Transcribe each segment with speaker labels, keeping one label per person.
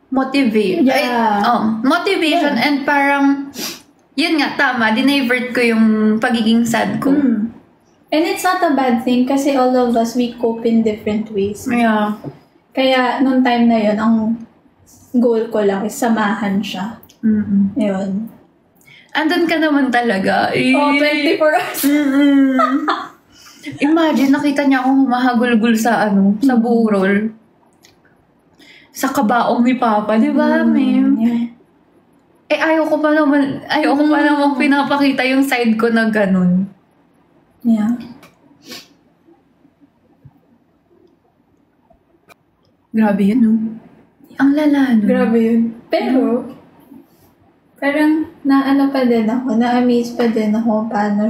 Speaker 1: motivation and parang, yun nga, tama, dinivert ko yung pagiging sad ko.
Speaker 2: And it's not a bad thing kasi all of us, we cope in different ways.
Speaker 1: Yeah.
Speaker 2: Kaya, nung time na yun, ang goal ko lang is samahan siya. Yun.
Speaker 1: Andun ka naman talaga.
Speaker 2: 24 hours.
Speaker 1: Imagine, nakita niya akong humahagulgul sa sa burol. Sa kabaong ni Papa, di ba, ma'am?
Speaker 2: Yeah.
Speaker 1: Ayoko pa naman pinapakita yung side ko na ganun.
Speaker 2: Yeah.
Speaker 1: Grabe yun, no? Ang lala, no?
Speaker 2: Grabe yun. Pero, parang na-amaze pa din ako paano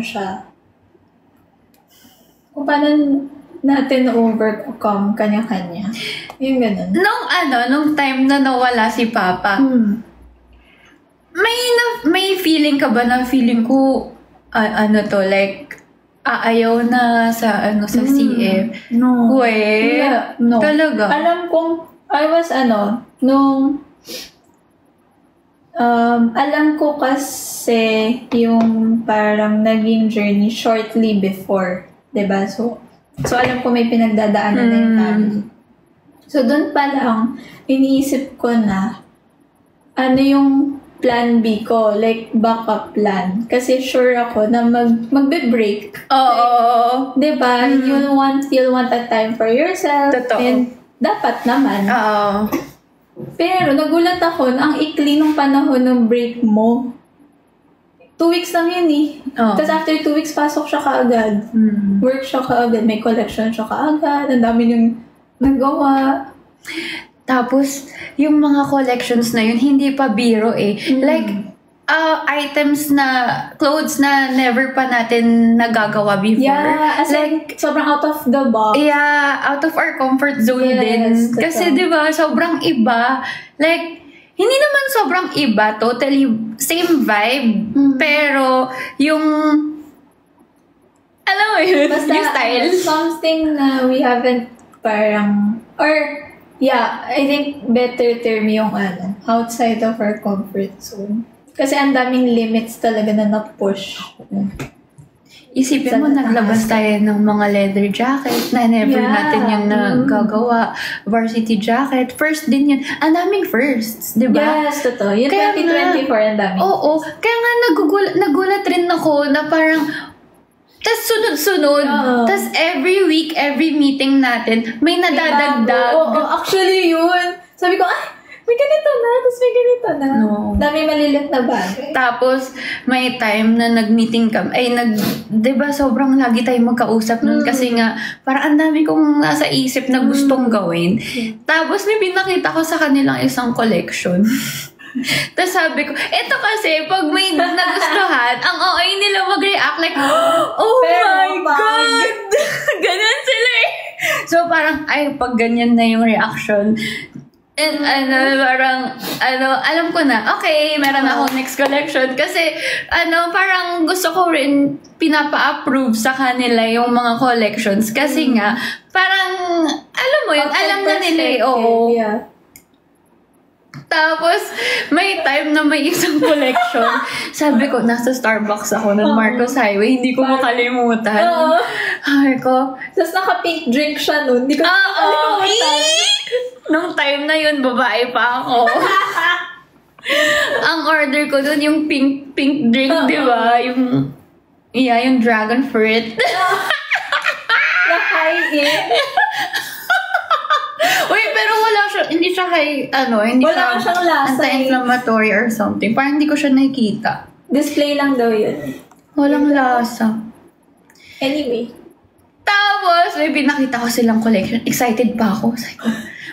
Speaker 2: natin overcome kanya-kanya. Yung ganun.
Speaker 1: Nung time na nawala si Papa, may feeling ka ba na feeling ko, like, aayaw na sa CF?
Speaker 2: No.
Speaker 1: No. Talaga?
Speaker 2: Alam kong, alam ko kasi yung parang naging journey shortly before, diba? So alam ko may pinagdadaanan na yung family. So, doon pa lang, iniisip ko na, ano yung plan B ko, like backup plan. Kasi sure ako na magbe-break.
Speaker 1: Oo.
Speaker 2: Like, diba? You'll want a time for yourself.
Speaker 1: Totoo.
Speaker 2: And dapat naman.
Speaker 1: Oo.
Speaker 2: Pero nagulat ako na ang ikli ng panahon ng break mo. 2 weeks lang yun eh. Tapos after 2 weeks, pasok siya kaagad. Work siya kaagad. May collection siya kaagad. Ang dami niyong nagawa.
Speaker 1: Tapos, yung mga collections na yun, hindi pa biro eh. Like, items na, clothes na never pa natin nagagawa before.
Speaker 2: Yeah, as like, sobrang out of the box.
Speaker 1: Yeah, out of our comfort zone din. Kasi diba, sobrang iba. Like, hindi naman sobrang iba, totally same vibe. Pero, yung, alam mo yun,
Speaker 2: basta,
Speaker 1: yung style.
Speaker 2: Something na we haven't parang, or, yeah, I think better term yung outside of our comfort zone. Kasi ang daming limits talaga na na-push.
Speaker 1: Isipin mo, naglabas tayo ng mga leather jacket na never natin yung nagagawa. Varsity jacket. First din yun. Ang daming firsts, di ba?
Speaker 2: Yes, totoo. Yung 2024, ang daming.
Speaker 1: Oo. Kaya nga nagulat rin ako na parang tas sunod-sunod. Tas every week, every meeting natin, may nadadagdag.
Speaker 2: Oo, actually yun. Sabi ko, may ganito na, tapos may ganito na.
Speaker 1: No.
Speaker 2: Dami malilit na bagay.
Speaker 1: Tapos, may time na nag-meeting kami. Diba, sobrang lagi tayong magkausap nun kasi nga, parang ang dami kong nasa isip na gustong gawin. Tapos, may pinakita ko sa kanilang isang collection. Tapos sabi ko, eto kasi, pag may nagustuhan, ang OA nila mag-react like, oh my God! Ganun sila eh. So, parang, pag ganyan na yung reaction, and parang, alam ko na, okay, meron ako next collection. Kasi, parang gusto ko rin pinapa-approve sa kanila yung mga collections. Kasi nga, parang, alam mo yun, alam na nila eh, oo.
Speaker 2: Yeah.
Speaker 1: Tapos, may time na may isang collection. Sabi ko, nasa Starbucks ako ng Marcos Highway. Hindi ko makalimutan. Sabi ko,
Speaker 2: tapos naka-pink drink siya nun. Hindi ko makalimutan.
Speaker 1: Nung time na yun, babae pa ako. Ang order ko dun, yung pink drink, di ba? Yung dragon fruit.
Speaker 2: Nakain.
Speaker 1: Uy, pero wala siya, hindi siya
Speaker 2: wala siyang lasa.
Speaker 1: Anti-inflammatory or something. Parang hindi ko siya nakikita.
Speaker 2: Display lang daw yun.
Speaker 1: Walang lasa.
Speaker 2: Anyway.
Speaker 1: Tapos, may pinakita ko silang collection. Excited pa ako. Sabi ko,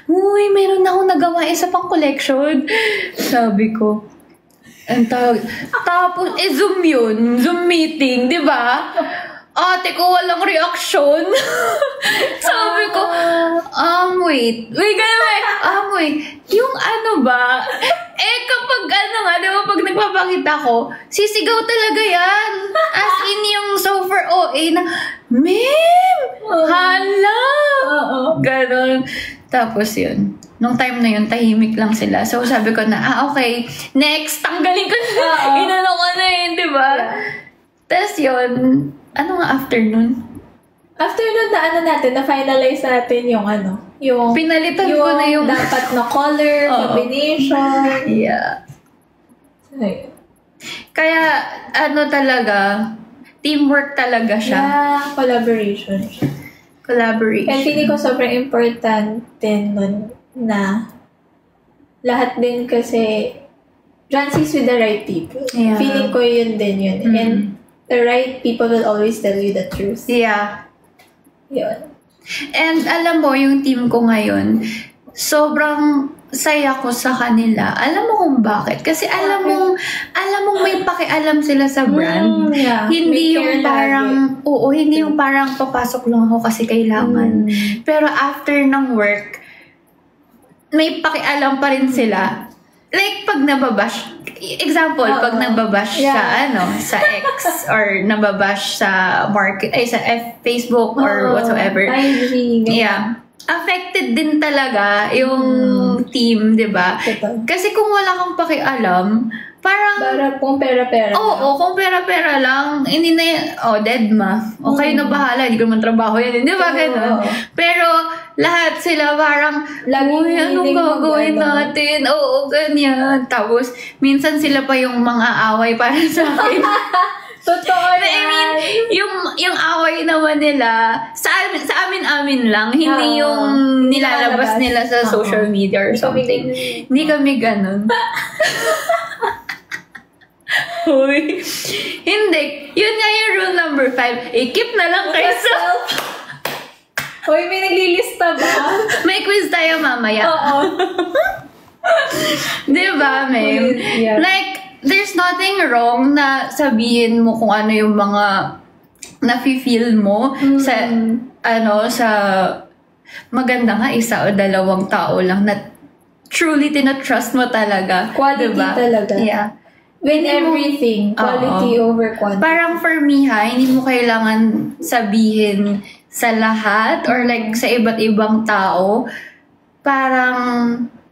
Speaker 1: uy, meron na akong nagawa isa pang collection. Sabi ko. Tapos, Zoom yun. Zoom meeting, di ba? Ate ko walang reaction. Sabi ko, wait. Wait. Yung ba? Kapag di ba, pag nagpapakita ko, sisigaw talaga yan. As in yung super OA na, Ma'am! Hala! Ganon. Tapos yun. Nung time na yun, tahimik lang sila. So sabi ko na, okay, next, tanggalin ko na. Inano ko na yun, di ba? Tapos yun, ano nga afternoon?
Speaker 2: Afternoon na natin, na-finalize natin yung yung
Speaker 1: pinalitan ko na yung
Speaker 2: dapat na color, combination.
Speaker 1: Yeah.
Speaker 2: Ay.
Speaker 1: Kaya, talaga, teamwork talaga siya.
Speaker 2: Yeah, collaboration.
Speaker 1: Collaboration.
Speaker 2: And feeling ko sobrang importante nun na lahat din kasi Jancy's with the right people.
Speaker 1: Yeah.
Speaker 2: Feeling ko yun din yun. And the right people will always tell you the truth.
Speaker 1: Yeah.
Speaker 2: Yun.
Speaker 1: And alam mo, yung team ko ngayon, sobrang saya ko sa kanila. Alam mo kung bakit? Kasi alam mo may pakialam sila sa brand.
Speaker 2: Yeah.
Speaker 1: Hindi yung parang, hindi yung parang papasok lang ako kasi kailangan. Pero after ng work, may pakialam pa rin sila. Like, pag nababash, example, pag nababash sa X or nababash sa sa Facebook or whatsoever. Yeah. Affected din talaga yung team, di ba? Kasi kung wala kang pakialam, parang...
Speaker 2: Kung pera-pera.
Speaker 1: Kung pera-pera lang, hindi na yan, dead ma. Okay na bahala, hindi ko naman trabaho yan. Di ba ganun? Pero lahat sila parang, anong gagawin natin? Ganyan. Tapos, minsan sila pa yung mga away para sa akin.
Speaker 2: Totoo yan.
Speaker 1: I mean, yung away naman nila, sa amin lang, hindi yung nilalabas nila sa social media or something. Hindi kami ganun. Uy. Hindi. Yun nga yung rule number 5. Keep na lang kayo sa...
Speaker 2: Uy, may naglilista ba?
Speaker 1: May quiz tayo mamaya.
Speaker 2: Oo.
Speaker 1: Diba, Ma'am?
Speaker 2: Yeah.
Speaker 1: Like, there's nothing wrong na sabihin mo kung ano yung mga nafe-feel mo sa maganda nga isa o dalawang tao lang na truly tinatrust mo talaga.
Speaker 2: Quality talaga.
Speaker 1: Yeah.
Speaker 2: With everything, quality over quantity.
Speaker 1: Parang for me hindi mo kailangan sabihin sa lahat or like sa iba't ibang tao. Parang,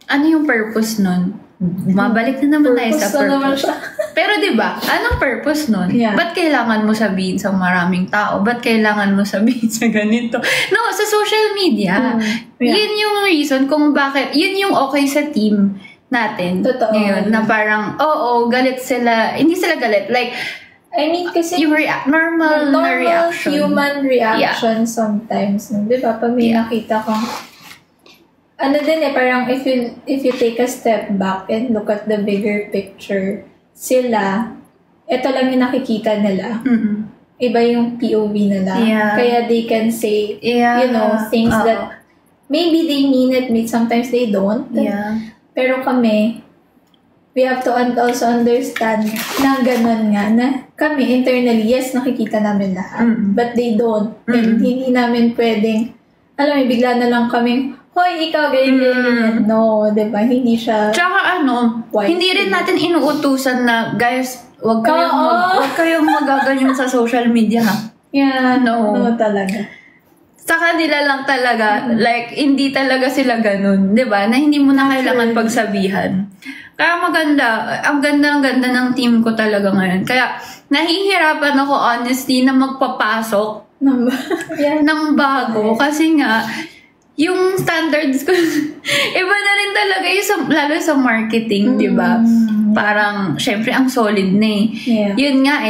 Speaker 1: ano yung purpose nun? Mabalik na naman tayo sa purpose. Pero diba, anong purpose nun?
Speaker 2: Yeah.
Speaker 1: Ba't kailangan mo sabihin sa maraming tao? Ba't kailangan mo sabihin sa ganito? No, sa social media. Yeah. Yun yung reason kung bakit, yun yung okay sa team natin.
Speaker 2: Totoo.
Speaker 1: Ngayon, na parang, galit sila. Hindi sila galit. Like,
Speaker 2: I mean, kasi
Speaker 1: yung normal na reaction.
Speaker 2: Human reaction sometimes. Diba? Pag may nakita kong parang if you take a step back and look at the bigger picture, sila, ito lang yung nakikita nila. Iba yung POV nila.
Speaker 1: Yeah.
Speaker 2: Kaya they can say, things that maybe they mean it, sometimes they don't.
Speaker 1: Yeah.
Speaker 2: Pero kami, we have to also understand na ganun nga, na kami internally, yes, nakikita namin lahat. But they don't. And hindi namin pwedeng, bigla na lang kaming, hoy, ikaw, ganyan. No, diba? Hindi siya...
Speaker 1: Tsaka hindi rin natin inuutusan na, guys, wag kayong magaganyan sa social media, ha?
Speaker 2: Yeah, no talaga.
Speaker 1: Sa kanila lang talaga, like, hindi talaga sila ganun, diba? Na hindi mo na kailangan pagsabihan. Kaya maganda. Ang ganda ng team ko talaga ngayon. Kaya, nahihirapan ako, honestly, na magpapasok ng bago. Kasi nga, yung standards ko, iba na rin talaga yung lalo sa marketing, di ba? Parang, syempre, ang solid na eh.
Speaker 2: Yeah.
Speaker 1: Yun nga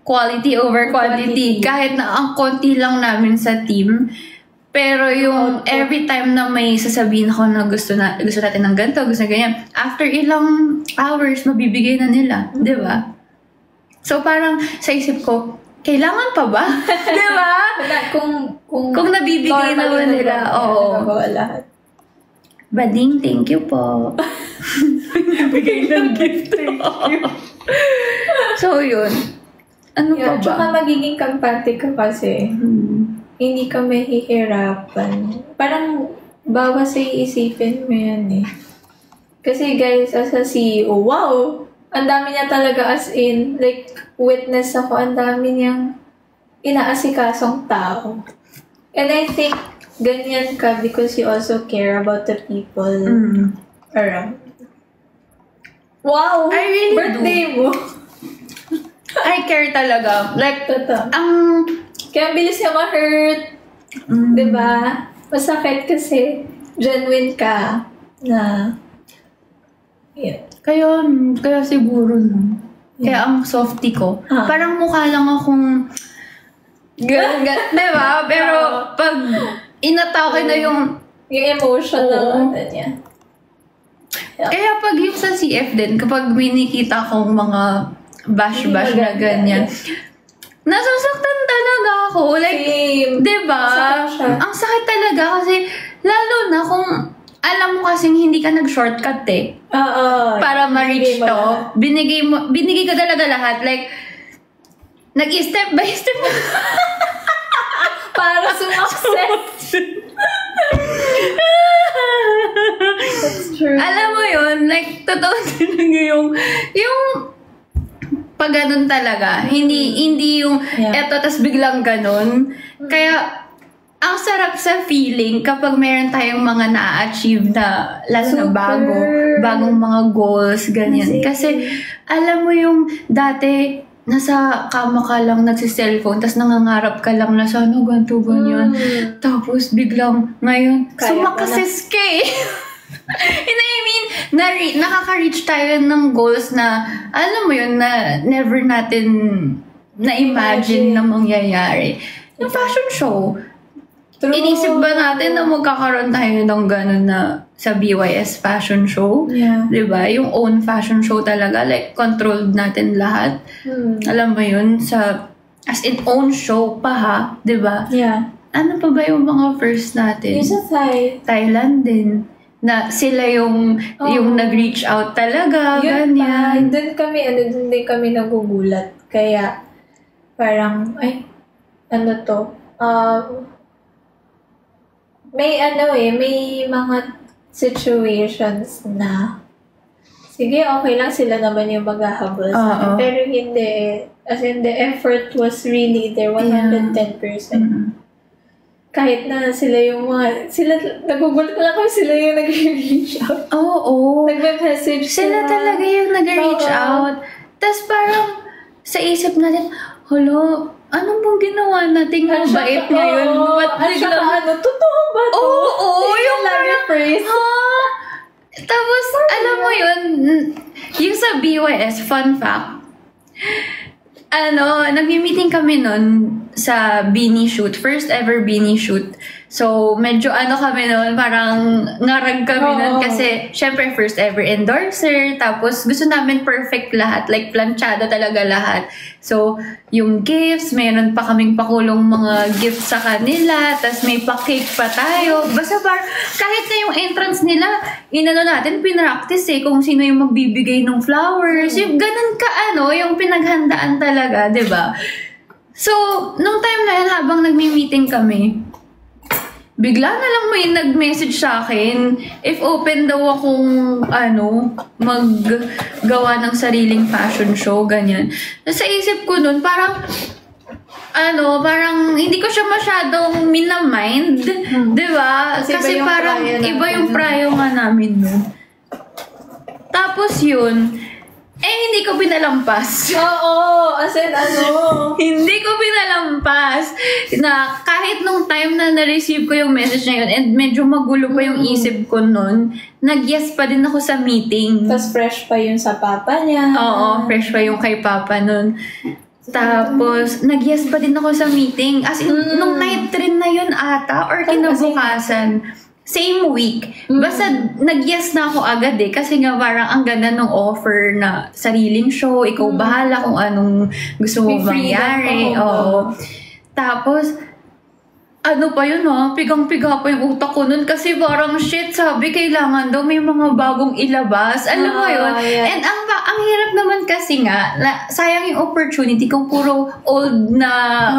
Speaker 1: quality over quantity. Kahit na ang konti lang namin sa team, pero yung every time na may sasabihin ako na gusto natin ng ganito, gusto na ganyan, after ilang hours, mabibigay na nila, di ba? So parang, sa isip ko, kailangan pa ba? Di ba? Kung nabibigay naman nila.
Speaker 2: Lahat.
Speaker 1: Bading, thank you po. Nabigay ng gift. So, yun. Ano pa ba?
Speaker 2: Tsaka magiging kampante ka kasi. Hindi ka mahihirapan. Parang, bawa sa iisipin mo yan eh. Kasi guys, as a CEO, wow! Ang dami niya talaga as in, like, witness ako, ang dami niyang inaasikasong tao. And I think, ganyan ka because you also care about the people around. Wow!
Speaker 1: I really
Speaker 2: birthday mo!
Speaker 1: I care talaga. Like,
Speaker 2: Totoo.
Speaker 1: Kaya
Speaker 2: bilis ka ma-hurt. Diba? Masakit kasi genuine ka na
Speaker 1: Kaya siguro no. Kaya ang softy ko, parang mukha lang akong diba? Pero pag inatake na yung
Speaker 2: emotion na niya.
Speaker 1: Kaya pag yung sa CF din, kapag minikita kong mga bash na ganyan, nasasaktan talaga ako. Like, diba? Ang sakit talaga kasi, lalo na kung alam mo kasing hindi ka nag-shortcut para ma-reach to. Binigay ka talaga lahat. Like, nag-step by step
Speaker 2: para sumakses. That's true.
Speaker 1: Alam mo yun, like, totoo talaga yung pag ganun talaga. Hindi yung eto, tas biglang ganun. Kaya, ang sarap sa feeling kapag meron tayong mga na-achieve na, lalo na bagong mga goals, ganyan. Kasi, alam mo yung dati, nasa kama ka lang nagsi-cellphone, tas nangangarap ka lang na sana ganito, ganyan. Tapos, biglang, ngayon, sumakses ka eh. I mean, nakaka-reach tayo ng goals na, alam mo yun, na never natin na-imagine na mangyayari. Yung fashion show, inisip ba natin na magkakaroon tayo ng gano'n na sa BYS fashion show?
Speaker 2: Yeah.
Speaker 1: Diba? Yung own fashion show talaga, like, controlled natin lahat. Alam mo yun, as in own show pa ha, diba?
Speaker 2: Yeah.
Speaker 1: Ano pa ba yung mga first natin?
Speaker 2: Yung sa
Speaker 1: Thailand din. Na sila yung nag-reach out talaga,
Speaker 2: yun
Speaker 1: ganyan.
Speaker 2: Doon kami nagugulat. Kaya, parang, may mga situations na, sige, okay lang sila naman yung maghahabol sa akin. Pero hindi. As in, the effort was really there, 110%. Kahit na sila nagugulat lang kami sila yung nag-reach out.
Speaker 1: Oo.
Speaker 2: Nagme-message
Speaker 1: sila talaga yung nag-reach out. Tapos parang, sa isip natin, anong bang ginawa nating mabait ngayon?
Speaker 2: Totoo ba to?
Speaker 1: Oo, yung
Speaker 2: parang phrase.
Speaker 1: Tapos, alam mo yun, yung sa BYS, fun fact, nagmi-meeting kami nun sa beanie shoot. First ever beanie shoot. So, medyo kami nun, parang ngarag kami nun kasi, syempre, first ever endorser. Tapos, gusto namin perfect lahat. Like, planchado talaga lahat. So, yung gifts, mayroon pa kaming pakulong mga gifts sa kanila. Tapos, may pa-cake pa tayo. Basta kahit na yung entrance nila, natin, pinractice kung sino yung magbibigay ng flowers. Yung ganun yung pinaghandaan talaga, diba? So, nung time na yun, habang nagmi-meeting kami, bigla na lang may nag-message sa akin if open daw akong maggawa ng sariling fashion show, ganyan. Sa isip ko nun, parang hindi ko siya masyadong minamind, diba? Kasi parang iba yung prayo nga namin nun. Tapos yun, hindi ko pinalampas.
Speaker 2: Oo,
Speaker 1: Hindi ko pinalampas. Na kahit nung time na na-receive ko yung message na yun, and medyo magulo pa yung isip ko nun, nag-yes pa din ako sa meeting.
Speaker 2: Tapos fresh pa yun sa papa niya.
Speaker 1: Oo, fresh pa yung kay papa nun. Tapos, nag-yes pa din ako sa meeting. As in, nung night rin na yun ata, or kinabukasan, same week. Basta nag-yes na ako agad kasi nga parang ang ganda ng offer na sariling show, ikaw bahala kung anong gusto mo mangyari. Oo. Tapos, pa yun pigang-piga pa yung utak ko nun kasi parang shit, sabi kailangan daw may mga bagong ilabas. Alam mo yun?
Speaker 2: Yeah.
Speaker 1: And ang hirap naman kasi nga, sayang yung opportunity kung puro old na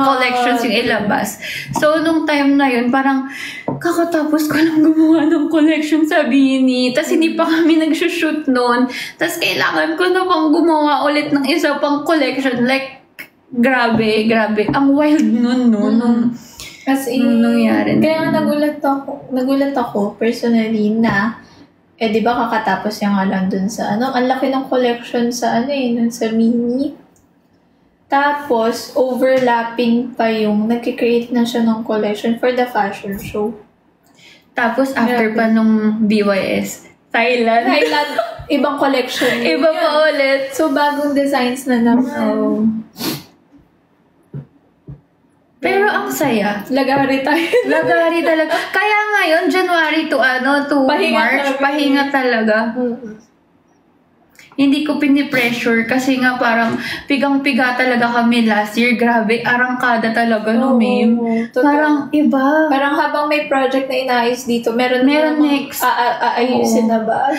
Speaker 1: collections yung ilabas. So, nung time na yun, parang kakatapos ko lang gumawa ng collection sa Beanie. Tapos hindi pa kami nag-shoot nun. Tapos kailangan ko na pang gumawa ulit ng isa pang collection. Like, grabe. Ang wild nun.
Speaker 2: As in,
Speaker 1: nangyari na
Speaker 2: kaya
Speaker 1: yun.
Speaker 2: nagulat ako personally na, di ba kakatapos niya nga lang dun sa ang laki ng collection sa nun sa Mini. Tapos, overlapping pa yung, nagkikreate na siya ng collection for the fashion show.
Speaker 1: Tapos, after pa nung BYS, Thailand,
Speaker 2: ibang collection.
Speaker 1: Iba pa ulit.
Speaker 2: So, bagong designs na naman.
Speaker 1: Pero ang saya.
Speaker 2: Lagari tayo.
Speaker 1: Lagari talaga. Kaya ngayon, January to March, pahinga talaga. Hindi ko pinipressure kasi nga parang pigang-piga talaga kami last year. Grabe, arangkada talaga no, ma'am. Parang iba.
Speaker 2: Parang habang may project na inaayos dito, meron
Speaker 1: next.
Speaker 2: Aayusin na ba?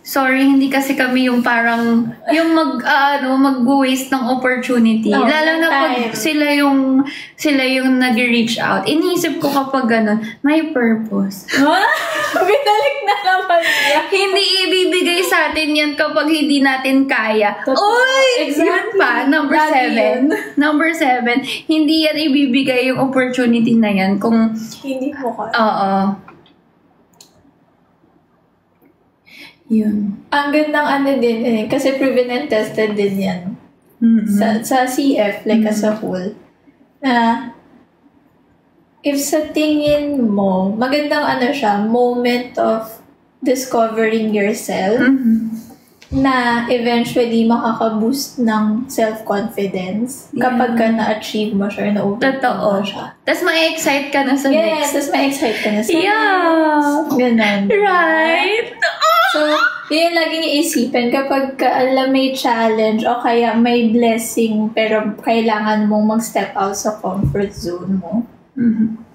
Speaker 1: Sorry, hindi kasi kami yung parang, yung mag-waste ng opportunity. Lalo na pag sila yung nag-reach out. Iniisip ko kapag ganun, may purpose.
Speaker 2: Binalik na naman niya.
Speaker 1: Hindi ibibigay sa atin yan kapag hindi natin kaya. Oy!
Speaker 2: Exactly.
Speaker 1: Yun pa, number 7. Number 7, hindi yan ibibigay yung opportunity na yan kung
Speaker 2: hindi mo kaya.
Speaker 1: Oo. Yun.
Speaker 2: Ang gandang din kasi proven and tested din yan. Sa CF, like as a whole, na if sa tingin mo, magandang siya, moment of discovering yourself, na eventually makaka-boost ng self-confidence kapag ka na-achieve mo siya, na-overcome mo siya.
Speaker 1: Tapos ma-excite ka na sa next.
Speaker 2: Yes, tapos ma-excite ka na sa
Speaker 1: next.
Speaker 2: Ganon.
Speaker 1: Right?
Speaker 2: So, yun lagi iisipin kapag alam may challenge o kaya may blessing pero kailangan mong mag-step out sa comfort zone mo.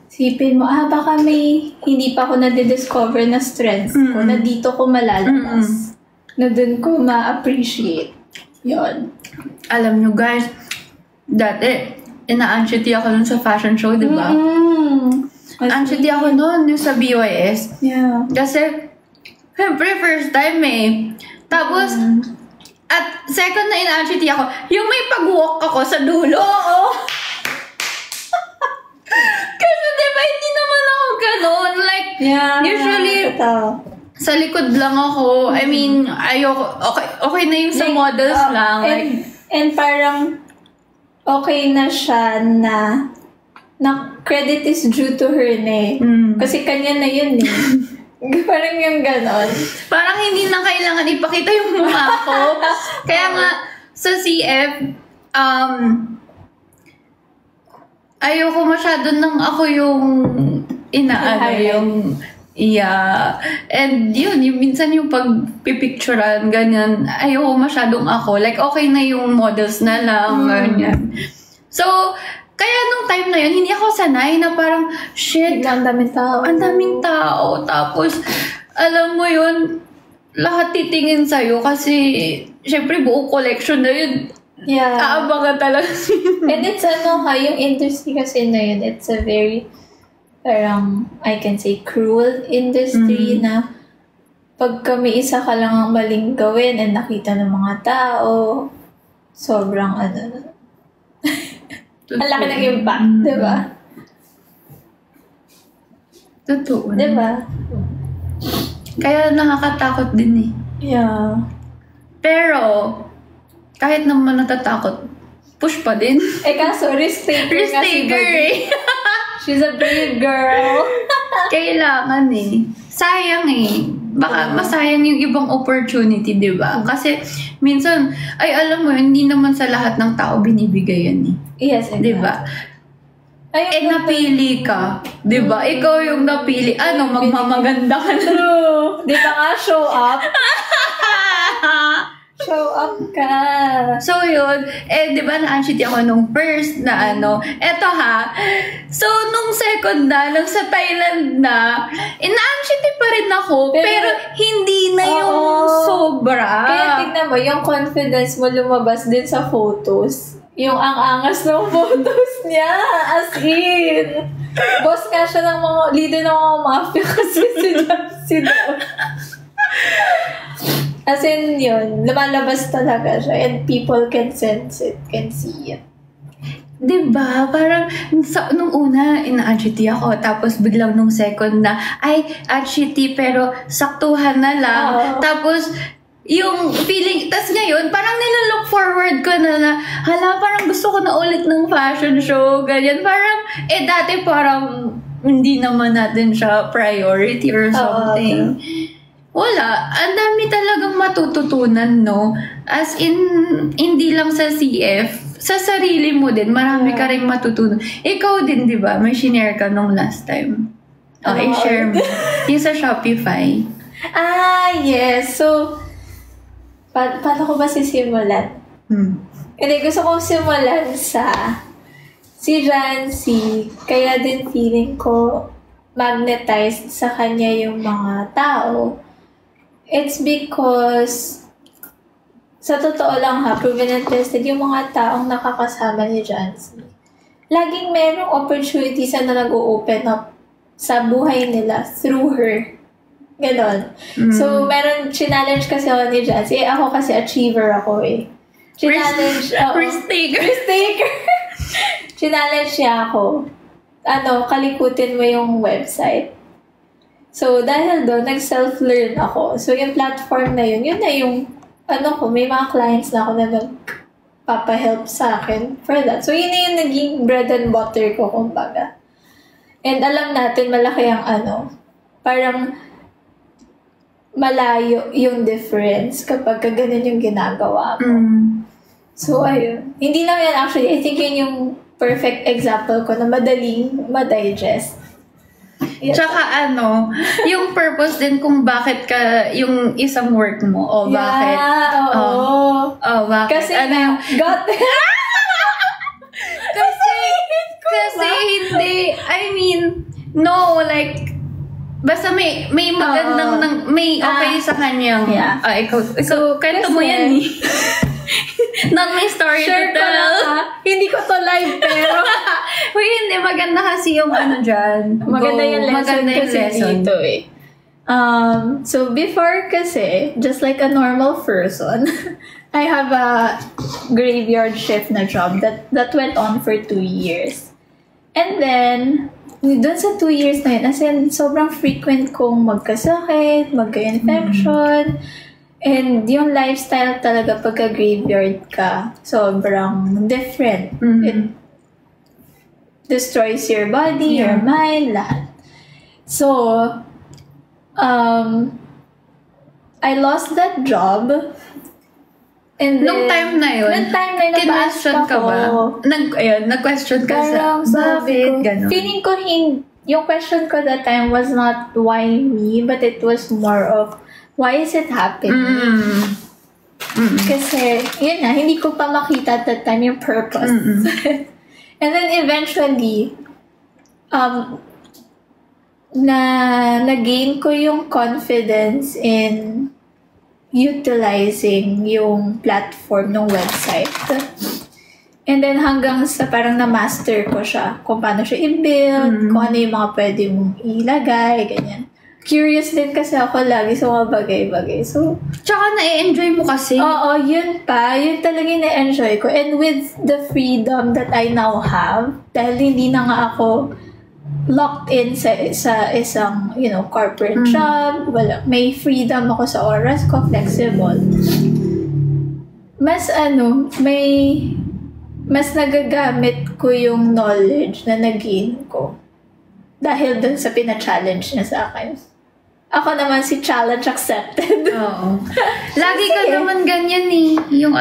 Speaker 2: Isipin mo, baka may hindi pa ako na-discover na strengths ko, na dito ko malalabas. Na dun ko ma-appreciate. Yun.
Speaker 1: Alam nyo guys, dati, ina-anxiety ako nun sa fashion show, di ba? Anxiety ako nun, yung sa BYS.
Speaker 2: Yeah.
Speaker 1: Kasi, siyempre, first time Tapos, at second na ina-anxiety ako, yung may pag-walk ako sa dulo.
Speaker 2: Oo.
Speaker 1: Kasi diba, hindi naman ako ganun. Like, usually, sa likod lang ako. I mean, ayoko, okay na yung sa models lang.
Speaker 2: And parang, okay na siya na credit is due to her Kasi kanya na yun Parang yung ganon.
Speaker 1: Parang hindi na kailangan ipakita yung mukha ko. Kaya nga, sa CF, ayoko masyado nang ako yung yung and yun, yung minsan yung pagpipicturean, ganyan, ayoko masyadong ako. Like, okay na yung models na lang, ganyan. So, kaya nung time na yun, hindi ako sanay na parang, shit,
Speaker 2: ang daming tao.
Speaker 1: Ang daming tao. Tapos, alam mo yun, lahat titingin sa'yo kasi, syempre, buong collection na yun.
Speaker 2: Yeah.
Speaker 1: Aabangan talaga.
Speaker 2: And it's yung industry kasi na yun, it's a very, parang, I can say, cruel industry na pagka may isa ka lang ang maling gawin and nakita ng mga tao, sobrang ang laki ng impact, di ba?
Speaker 1: Totoo.
Speaker 2: Di ba?
Speaker 1: Kaya nakakatakot din
Speaker 2: Yeah.
Speaker 1: Pero, kahit naman natatakot, push pa din.
Speaker 2: Kaso, risk taker.
Speaker 1: Risk taker
Speaker 2: She's a brave girl.
Speaker 1: Kailangan Sayang Baka masayang yung ibang opportunity, di ba? Kasi, minsan, alam mo, hindi naman sa lahat ng tao binibigay yan
Speaker 2: Yes, exactly.
Speaker 1: Di ba? Napili ka. Di ba? Ikaw yung napili. Magmamaganda ka na.
Speaker 2: True. Di ba nga, show up? Show up ka.
Speaker 1: So, yun. Di ba na-anxiety ako nung first na Eto So, nung second nung sa Thailand na, na-anxiety pa rin ako, pero hindi na yung sobra.
Speaker 2: Kaya tignan mo, yung confidence mo lumabas din sa photos. Yung ang-angas ng photos niya. As in. Boss nga siya ng mga leader ng mga mafia kasi si Dom. As in, yun, lumalabas talaga siya and people can sense it, can see it.
Speaker 1: Diba? Parang nung una, ina-agity ako. Tapos biglang nung second na, ay, agity pero saktuhan na lang. Tapos, yung feeling, tas ngayon, parang nilalook forward ko na, hala, parang gusto ko na ulit ng fashion show, ganyan. Parang, dati parang, hindi naman natin siya priority or something. Wala. Ang dami talagang matututunan, no? As in, hindi lang sa CF, sa sarili mo din, marami ka rin matutunan. Ikaw din, di ba? May shinare ka nung last time. I-share mo. Yung sa Shopify.
Speaker 2: Yes. So, paano ko ba sisimulan? Hindi, gusto kong simulan sa si Jancy. Kaya din feeling ko magnetized sa kanya yung mga tao. It's because sa totoo lang proven and tested, yung mga taong nakakasama ni Jancy, laging merong opportunities na nag-o-open up sa buhay nila through her. Ganon. So, challenge kasi ako ni Jancy. Ako kasi achiever ako Challenge
Speaker 1: Risk taker.
Speaker 2: Challenge niya ako. Kalikutin mo yung website. So, dahil doon, nag-self-learn ako. So, yung platform na yun na yung may mga clients na ako na nagpapahelp sa akin for that. So, yun na yung naging bread and butter ko, kumbaga. And alam natin, malaki ang parang malayo yung difference kapag ganun yung ginagawa mo. So, ayun. Hindi lang yan actually. I think yun yung perfect example ko na madaling ma-digest. Yes.
Speaker 1: Tsaka yung purpose din kung bakit ka yung isang work mo bakit. Bakit?
Speaker 2: Kasi
Speaker 1: kasi hindi, I mean, no, like, basta may magandang, may okay sa kanyang, ikaw, kwento mo yan Not my story to tell.
Speaker 2: Hindi ko to live, pero
Speaker 1: hindi, maganda kasi yung dyan.
Speaker 2: Maganda yung lesson kasi dito So, before kasi, just like a normal person, I have a graveyard shift na job that went on for 2 years. And then, dun sa 2 years na yun, as in, sobrang frequent kong magkasakit, magka-infection, and yung lifestyle talaga pagka-graveyard ka, sobrang different. It destroys your body, your mind, lahat. So, I lost that job. And then,
Speaker 1: nung time na yun,
Speaker 2: kinwestiyon
Speaker 1: ka ba? Nag-question ka
Speaker 2: bakit?
Speaker 1: Ganun.
Speaker 2: Feeling ko, yung question ko that time was not why me, but it was more of, why is it happening? Kasi, yun hindi ko pa makita at that time yung purpose. And then eventually, na-gain ko yung confidence in utilizing yung platform ng website. And then hanggang sa parang na-master ko siya kung paano siya i-build, kung ano yung mga pwede mong ilagay, ganyan. Curious din kasi ako lagi sa mga bagay-bagay. So,
Speaker 1: tsaka na-enjoy mo kasi.
Speaker 2: Oo, yun pa. Yun talaga yung na-enjoy ko. And with the freedom that I now have, dahil hindi na nga ako locked in sa isang, corporate job, may freedom ako sa oras ko, flexible. Mas mas nagagamit ko yung knowledge na nag-gain ko dahil dun sa pina-challenge niya sa akin. Ako naman si challenge accepted.
Speaker 1: Oo. Lagi ka naman ganyan yung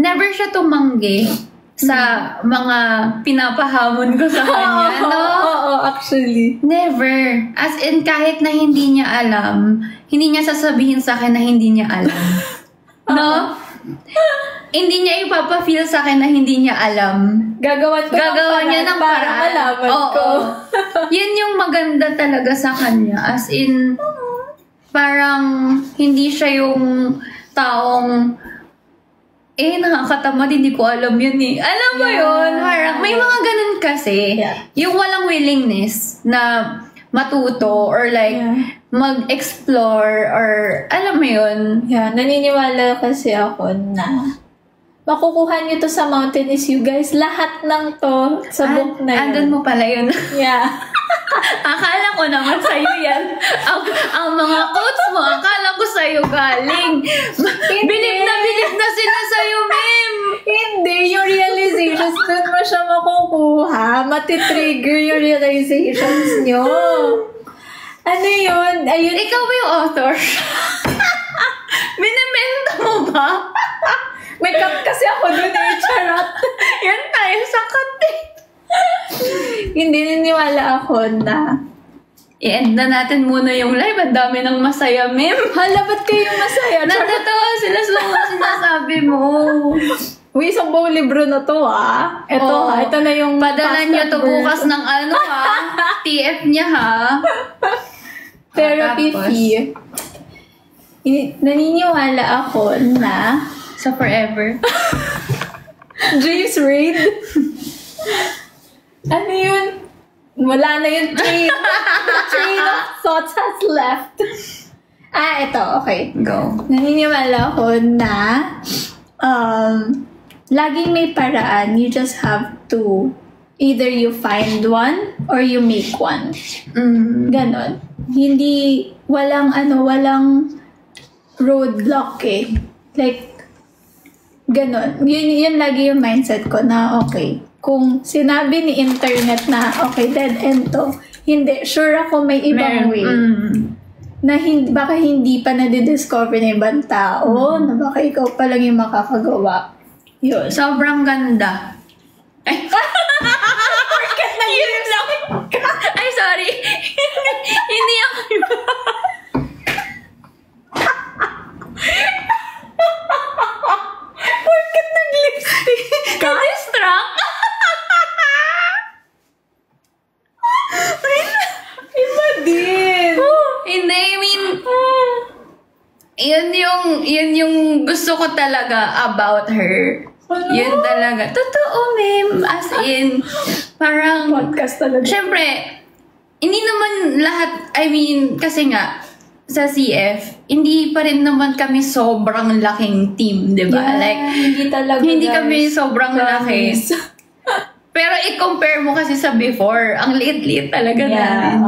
Speaker 1: never siya tumanggi sa mga pinapahamon ko sa kanya.
Speaker 2: Oo, actually.
Speaker 1: Never. As in, kahit na hindi niya alam, hindi niya sasabihin sa akin na hindi niya alam. No? Hindi niya ipapa-feel sa akin na hindi niya alam. Gagawa niya ng paraan.
Speaker 2: Malaman ko.
Speaker 1: Yun yung maganda talaga sa kanya. As in, parang hindi siya yung taong nakakatamad, hindi ko alam yun Alam mo yun? Parang may mga ganun kasi. Yung walang willingness na matuto or like mag-explore or alam mo yun.
Speaker 2: Naniniwala kasi ako na makukuha niyo to sa Mountainous You guys. Lahat ng to sa book na yun.
Speaker 1: Andun mo pala yun.
Speaker 2: Yeah.
Speaker 1: Akala ko naman sa'yo yan. Ang mga quotes mo, akala ko sa'yo galing. Bilib na sila sa'yo, Mem.
Speaker 2: Hindi, yung realizations doon mo siya makukuha. Matitrigger yung realizations nyo. Ano yun? Ayun.
Speaker 1: Ikaw ba yung author? Binementa mo ba?
Speaker 2: May cup kasi ako doon charot.
Speaker 1: Yan tayo sa kate.
Speaker 2: Hindi niniwala ako na
Speaker 1: i-end na natin muna yung live. Ang dami ng masaya, Mem.
Speaker 2: hala, ba't kayo masaya?
Speaker 1: Natatawa sila sa mga sinasabi mo.
Speaker 2: Uy, isang buong libro na to, Ito, ito na yung
Speaker 1: padala niyo to bukas ng TF niya,
Speaker 2: Therapy
Speaker 1: tapos,
Speaker 2: fee. Naniniwala ako na
Speaker 1: sa forever.
Speaker 2: James Reid. Ano yun? Wala na yung train. The train of thoughts has left. Ito. Okay.
Speaker 1: Go.
Speaker 2: Naniniwala ako na laging may paraan. You just have to either you find one or you make one. Ganon. Hindi, walang roadblock Like, ganon. Yun lagi yung mindset ko na okay. Kung sinabi ni internet na okay, dead end to, hindi, sure ako may ibang way. Na baka hindi pa nadidiscover na ibang tao, na baka ikaw pa lang yung makakagawa. Yun.
Speaker 1: Sobrang ganda. Ay,
Speaker 2: Porket na
Speaker 1: yun lang. Ay, sorry. Hindi ako
Speaker 2: Porket nag-lipstick ka?
Speaker 1: distract.
Speaker 2: Iba din.
Speaker 1: Hindi, I mean, yun yung gusto ko talaga about her.
Speaker 2: Ano?
Speaker 1: Yun talaga. Totoo, Mem. As in, parang,
Speaker 2: Podcast talaga.
Speaker 1: syempre, hindi naman lahat, I mean, kasi nga, sa CF, hindi pa rin naman kami sobrang laking team, di ba?
Speaker 2: Yeah,
Speaker 1: Like,
Speaker 2: hindi talaga,
Speaker 1: hindi
Speaker 2: guys.
Speaker 1: kami sobrang laki. Pero i-compare mo kasi sa before, ang liit-liit talaga namin.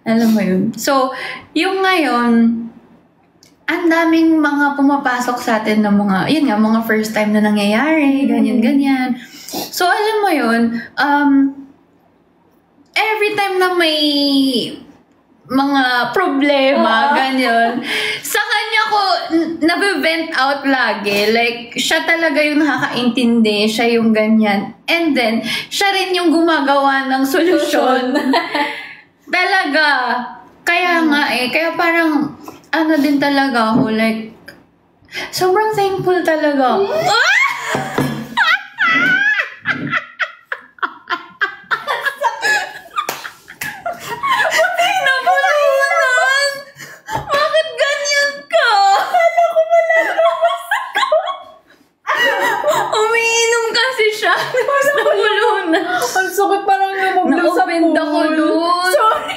Speaker 1: Alam mo yun. So, yung ngayon, ang daming mga pumapasok sa atin ng mga, yun nga, mga first time na nangyayari, ganyan-ganyan. So, alam mo yun, every time na may mga problema, ganyan, sa kanya ko nabe-vent out lagi. Like, siya talaga yung nakakaintindi, siya yung ganyan. And then, siya rin yung gumagawa ng solusyon. Talaga. Kaya nga kaya parang, ano din talaga ako, like, sobrang thankful talaga. Nabulunan! Bakit ganyan ka? Kala ko malalamas ko. Umiinom kasi siya. Nabulunan.
Speaker 2: Ang sakit parang lumublo sa
Speaker 1: Na-offend ako dun.
Speaker 2: Sorry.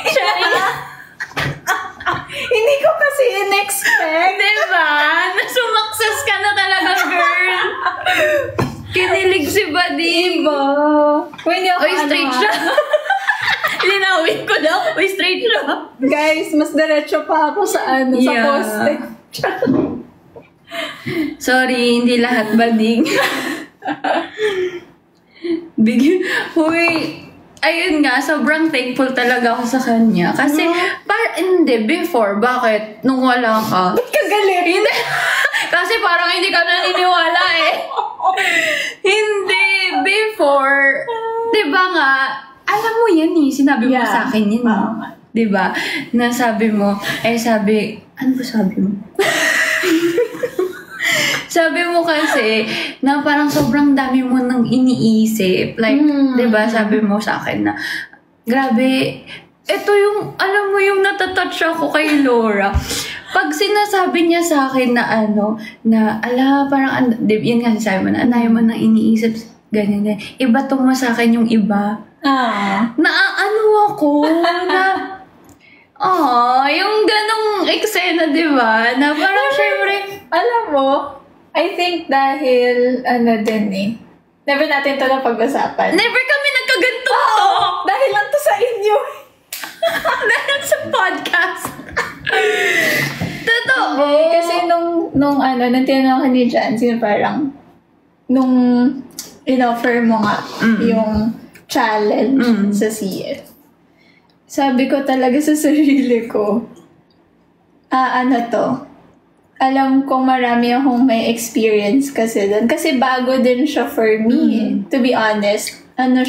Speaker 2: Hindi ko kasi in-expect.
Speaker 1: Diba? Nasumaksas ka na talaga, girl. Kinilig si Buddy.
Speaker 2: Diba? Hindi ako
Speaker 1: Oy, straight siya. Linawin ko lang. Oy, straight siya.
Speaker 2: Guys, mas diretso pa ako sa sa
Speaker 1: Yeah.
Speaker 2: poste.
Speaker 1: Sorry, hindi lahat bading. Huy, ayun nga, sobrang thankful talaga ako sa kanya. Kasi, hindi, before, bakit? Nung wala ka.
Speaker 2: Ba't ka galit?
Speaker 1: Hindi. Kasi parang hindi ka naniniwala Hindi, before, diba nga, alam mo yan sinabi mo sa akin yan diba? Na sabi mo, ano ba sabi mo? Sabi mo kasi, na parang sobrang dami mo nang iniisip. Like, diba, sabi mo sa akin na, grabe, ito yung, alam mo yung natatouch ako kay Laura. Pag sinasabi niya sa akin na parang, yun nga sabi mo na, anayin mo nang iniisip, ganyan. Iba tong mo sa akin yung iba. Ako, yung ganong eksena, diba? Na parang syempre,
Speaker 2: alam mo, I think dahil, din never natin ito napag-usapan.
Speaker 1: Never kami nagkaganto!
Speaker 2: Dahil lang to sa inyo.
Speaker 1: Dahil sa podcast. Totoo.
Speaker 2: Kasi nung tinanong ka ni Jancy, parang, nung in-offer mo nga yung challenge sa CF, sabi ko talaga sa sarili ko, alam kong marami akong may experience kasi doon. Kasi bago din siya for me, to be honest. Iba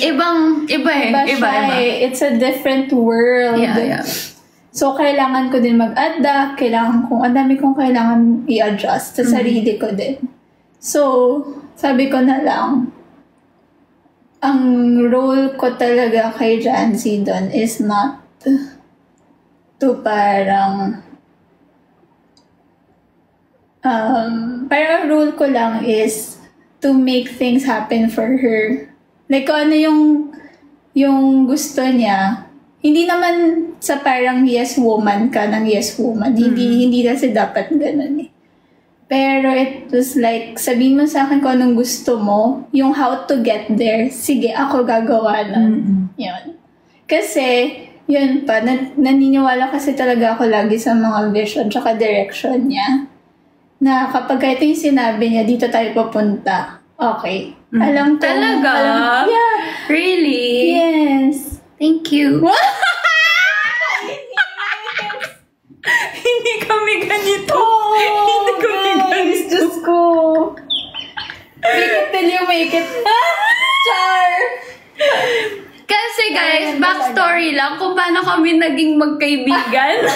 Speaker 2: siya. It's a different world.
Speaker 1: Yeah.
Speaker 2: So, kailangan ko din mag-adapt. Ang dami kong kailangan i-adjust sa sarili ko din. So, sabi ko na lang, ang role ko talaga kay Jancy doon is not to parang role ko lang is to make things happen for her. Like, kung ano yung gusto niya, hindi naman sa parang yes woman ka ng yes woman. Hindi kasi dapat ganun eh. Pero it was like, sabihin mo sa akin kung anong gusto mo, yung how to get there, sige, ako gagawa nun. Yun. Kasi, yun pa, naniniwala kasi talaga ako lagi sa mga vision tsaka direction niya. Na kapag ito yung sinabi niya, dito tayo papunta. Okay. Alam ko.
Speaker 1: Talaga?
Speaker 2: Yeah.
Speaker 1: Really?
Speaker 2: Yes.
Speaker 1: Thank you. Hindi kami ganito. Hindi kami ganito.
Speaker 2: Diyos ko. Make it till you make it. Char!
Speaker 1: Kasi guys, backstory lang kung paano kami naging magkaibigan.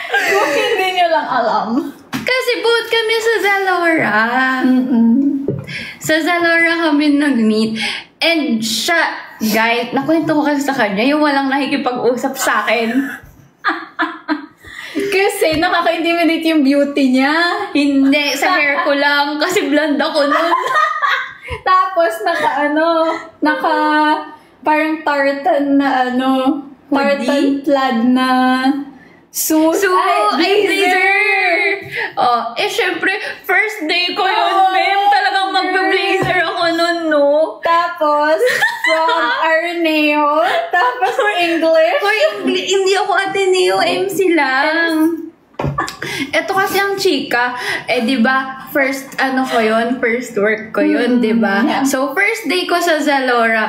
Speaker 2: Kung hindi nyo lang alam.
Speaker 1: Kasi both kami sa Zalora. Sa Zalora kami nag-meet. And siya, guys, nakwento ko kasi sa kanya, yung walang nakikipag-usap sa akin.
Speaker 2: Kasi nakaka-intimidate yung beauty niya.
Speaker 1: Hindi, sa hair ko lang. Kasi blonde ako nun.
Speaker 2: Tapos parang tartan na tartan plaid na suit.
Speaker 1: Blazer! Syempre, first day ko yun, ma'am. Talagang magbe-blazer ako nun, no?
Speaker 2: Tapos, from Arneo, tapos English.
Speaker 1: Hindi ako Ateneo, MC lang. Ito kasi ang chika, diba, first work ko yun, diba?
Speaker 2: Yeah.
Speaker 1: So, first day ko sa Zalora,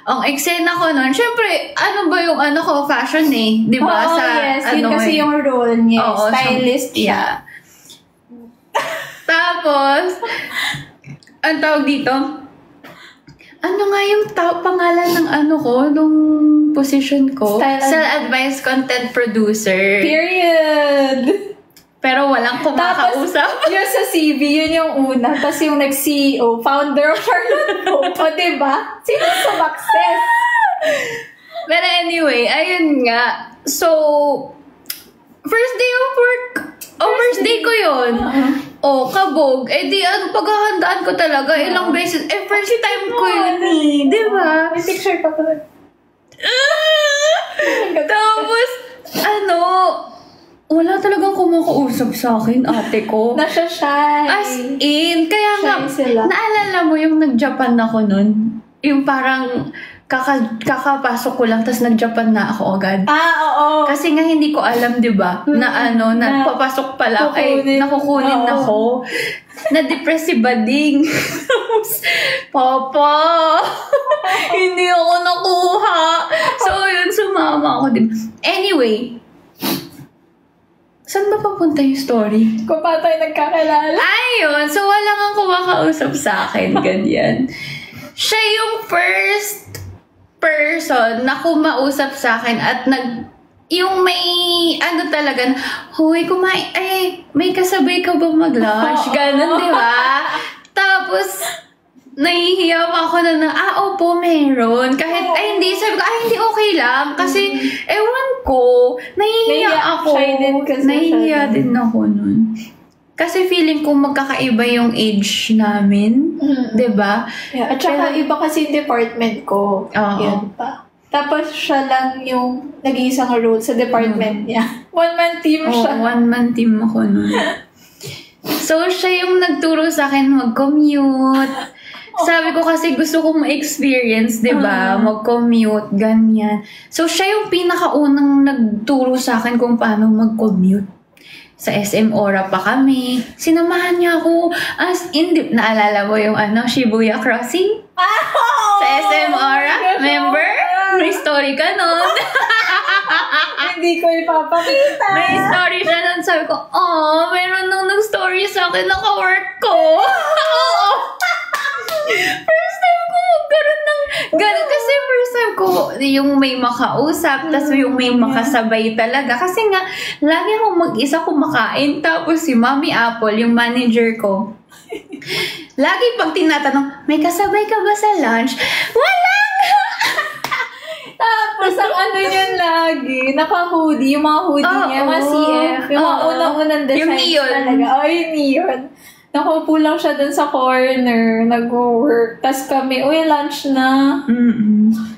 Speaker 1: ang eksena ko nun, syempre, ba yung fashion diba?
Speaker 2: Yes, yun kasi yung role niya, stylist siya.
Speaker 1: Yeah. Tapos, ang tawag dito, ano nga yung pangalan ng nung position ko? Advice content producer.
Speaker 2: Period.
Speaker 1: Pero walang kumakausap.
Speaker 2: Tapos, yung sa CV, yun yung una. Tapos yung nag-CEO, founder of Charlotte Pope. O, diba? Sino sumakses?
Speaker 1: Pero anyway, ayun nga. So, first day of work. First day ko yun. Kabog. Paghahandaan ko talaga. Ilang beses. First time ko yun diba?
Speaker 2: May picture pa pala.
Speaker 1: Tapos, wala talagang kumakausap sa akin, ate ko.
Speaker 2: Nasya-shy.
Speaker 1: As in, kaya nga, naalala mo yung nag-Japan ako nun? Yung parang, kakapasok ko lang, tas nag-Japan na ako agad.
Speaker 2: Oo.
Speaker 1: Kasi nga hindi ko alam, di ba? Na papasok pala, nakukunin ako. Na-depress si Bading. Papa, hindi ako nakuha. So, yun, sumama ako din. Anyway, saan ba papunta yung story?
Speaker 2: Kung pa tayo nagkakilala.
Speaker 1: Ayun, so wala kang kumakausap sa akin, ganyan. Siya yung first person na kumausap sa akin at yung may talaga, huy, may kasabay ka bang mag-lunch? Ganon, di ba? Tapos, nahihiya pa ako opo, meron. Kahit, hindi, sabi ko, hindi, okay lang. Kasi, ewan ko, nahihiya ako. Nahihiya din ako nun. Kasi feeling ko magkakaiba yung age namin. Diba?
Speaker 2: Yeah, at saka iba kasi yung department ko. Yan pa. Tapos siya lang yung nag-iisang role sa department niya. One-man team siya.
Speaker 1: One-man team ako nun. So, siya yung nagturo sa akin mag-commute. Sabi ko kasi gusto kong ma-experience, di ba? Mag-commute, ganyan. So, siya yung pinakaunang nagturo sa akin kung paano mag-commute. Sa SM Ora pa kami. Sinamahan niya ako. As in, naalala mo yung Shibuya Crossing? Sa SM Ora? Remember? May story ka nun.
Speaker 2: Hindi ko ipapakita.
Speaker 1: May story siya nun. Sabi ko, meron nung nag-story sa akin, naka-work ko. Oo. First time ko magkaroon ng ganun. Kasi first time ko yung may makausap, tapos yung may makasabay talaga. Kasi nga, lagi akong mag-isa kumakain. Tapos si Mommy Apple, yung manager ko, lagi pag tinatanong, may kasabay ka ba sa lunch? Wala nga!
Speaker 2: Tapos ang yun lagi, naka-hoodie, yung mga hoodie niya, mga CF, yung mga unang-unang designs
Speaker 1: yung neon
Speaker 2: talaga. Yung neon. Nakaupo lang siya dun sa corner, nag-work. Tapos kami, lunch na.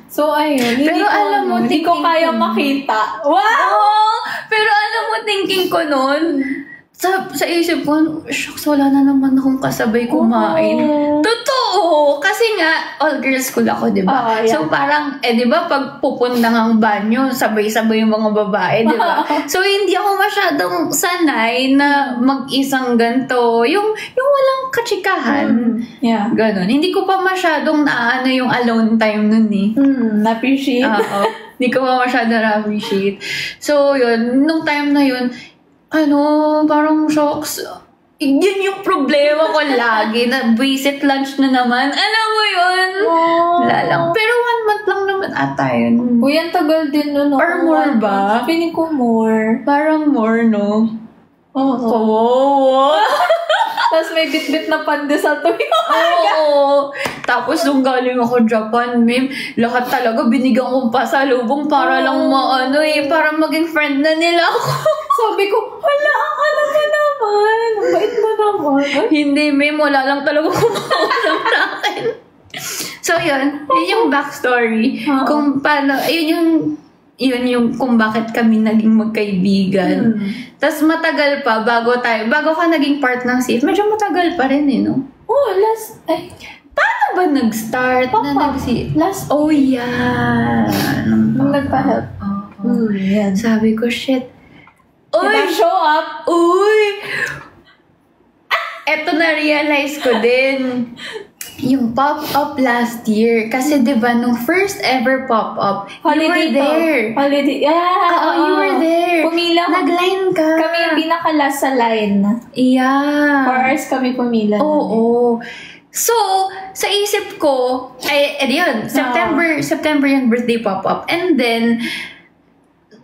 Speaker 2: So, ayun.
Speaker 1: Pero alam mo,
Speaker 2: hindi ko kaya makita.
Speaker 1: Wow! Pero alam mo, thinking ko nun, sa isip ko, shucks, wala na naman akong kasabay kumain. Totoo! Kasi nga, all girls school ako, di ba? So parang, di ba, pag pupunta ng banyo, sabay-sabay yung mga babae, di ba? So hindi ako masyadong sanay na mag-isang ganto. Yung walang katsikahan.
Speaker 2: Yeah.
Speaker 1: Ganon. Hindi ko pa masyadong naano yung alone time nun eh.
Speaker 2: Na-appreciate.
Speaker 1: Oo. Hindi ko pa masyadong na-appreciate. So yun, nung time na yun, parang shocks. Yun yung problema ko lagi, na visit lunch na naman. Alam mo yun? Wala lang. Pero 1 month lang naman ata yun.
Speaker 2: Uy, ang tagal din nun.
Speaker 1: Or more ba?
Speaker 2: Feeling ko more.
Speaker 1: Parang more, no?
Speaker 2: Oo. Tapos may bit-bit na pandesal to yung
Speaker 1: Oo. Tapos nung galing ako Japan, lahat talaga binigyan kong pasalubong para lang para maging friend na nila ako.
Speaker 2: Sabi ko, wala, alam mo naman. Ang bait mo naman.
Speaker 1: Hindi, wala lang talaga kumakausap sa akin. So, yun yung backstory. Kung paano, yun yung kung bakit kami naging magkaibigan. Tapos matagal pa bago ka naging part ng CF, medyo matagal pa rin no? Paano ba nag-start na nag-CF?
Speaker 2: Nung nagpa-help. Yan.
Speaker 1: Sabi ko, shit.
Speaker 2: Diba, show up?
Speaker 1: Uy! Eto na-realize ko din. Yung pop-up last year. Kasi diba, nung first ever pop-up, you were there.
Speaker 2: Holiday.
Speaker 1: You were there.
Speaker 2: Pumila.
Speaker 1: Nag-line ka.
Speaker 2: Kami yung pinaka-last sa line.
Speaker 1: Yeah.
Speaker 2: 4 hours kami pumila.
Speaker 1: Oo. So, sa isip ko, yun, September yung birthday pop-up. And then,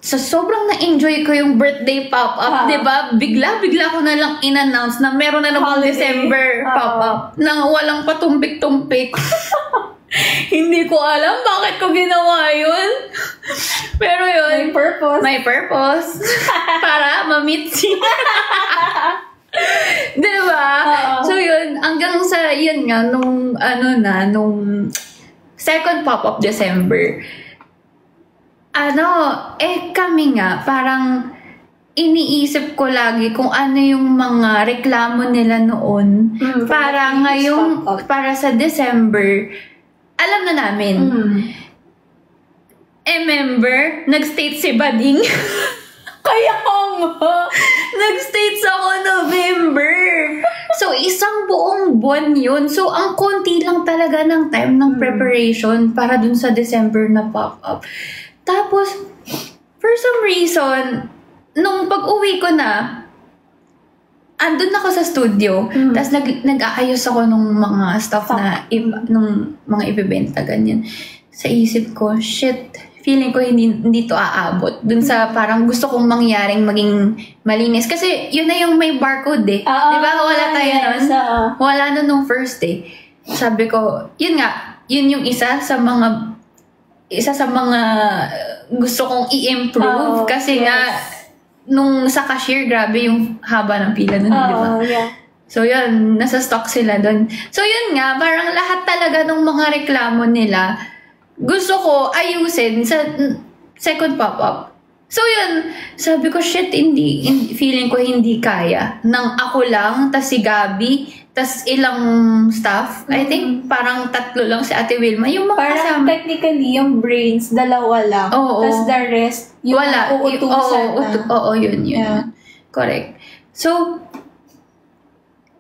Speaker 1: sobrang na-enjoy ko yung birthday pop-up, di ba? Bigla ko na lang in-announce na meron na namang December pop-up na walang patumpik-tumpik. Hindi ko alam bakit ko ginawa yun. Pero yun, may purpose. Para ma-meet siya. Diba? So yun, hanggang sa yun nga, nung second pop-up December, kami nga, parang iniisip ko lagi kung ano yung mga reklamo nila noon. Para ngayong, para sa December, alam na namin. Remember, nag-state si Bading.
Speaker 2: Kaya nga.
Speaker 1: Nag-states ako November. So, isang buong buwan yun. So, ang konti lang talaga ng time ng preparation para dun sa December na pop-up. Tapos, for some reason, nung pag-uwi ko na, andun ako sa studio. Tapos nag-aayos ako nung mga stuff na nung mga ibibenta, ganyan. Sa isip ko, shit, feeling ko hindi to aabot. Dun sa parang gusto kong mangyaring maging malinis. Kasi yun na yung may barcode eh. Diba? Wala tayo nun. Wala na nung first day. Sabi ko, yun nga, yun yung isa sa mga gusto kong i-improve. Kasi nga, nung sa cashier, grabe yung haba ng pila nun, di ba?
Speaker 2: Yeah.
Speaker 1: So, yun, nasa stock sila dun. So, yun nga, parang lahat talaga ng mga reklamo nila, gusto ko ayusin sa second pop-up. So yun, sabi ko, shit, feeling ko hindi kaya. Nang ako lang, tas si Gabi, tas ilang staff. I think parang 3 lang si Ate Wilma. Yung mga
Speaker 2: Parang
Speaker 1: kasama.
Speaker 2: technically, yung brains, 2 lang.
Speaker 1: Oo.
Speaker 2: Tas the rest, yung
Speaker 1: Wala.
Speaker 2: uutusan na.
Speaker 1: Oo, yun.
Speaker 2: Yeah.
Speaker 1: Correct. So,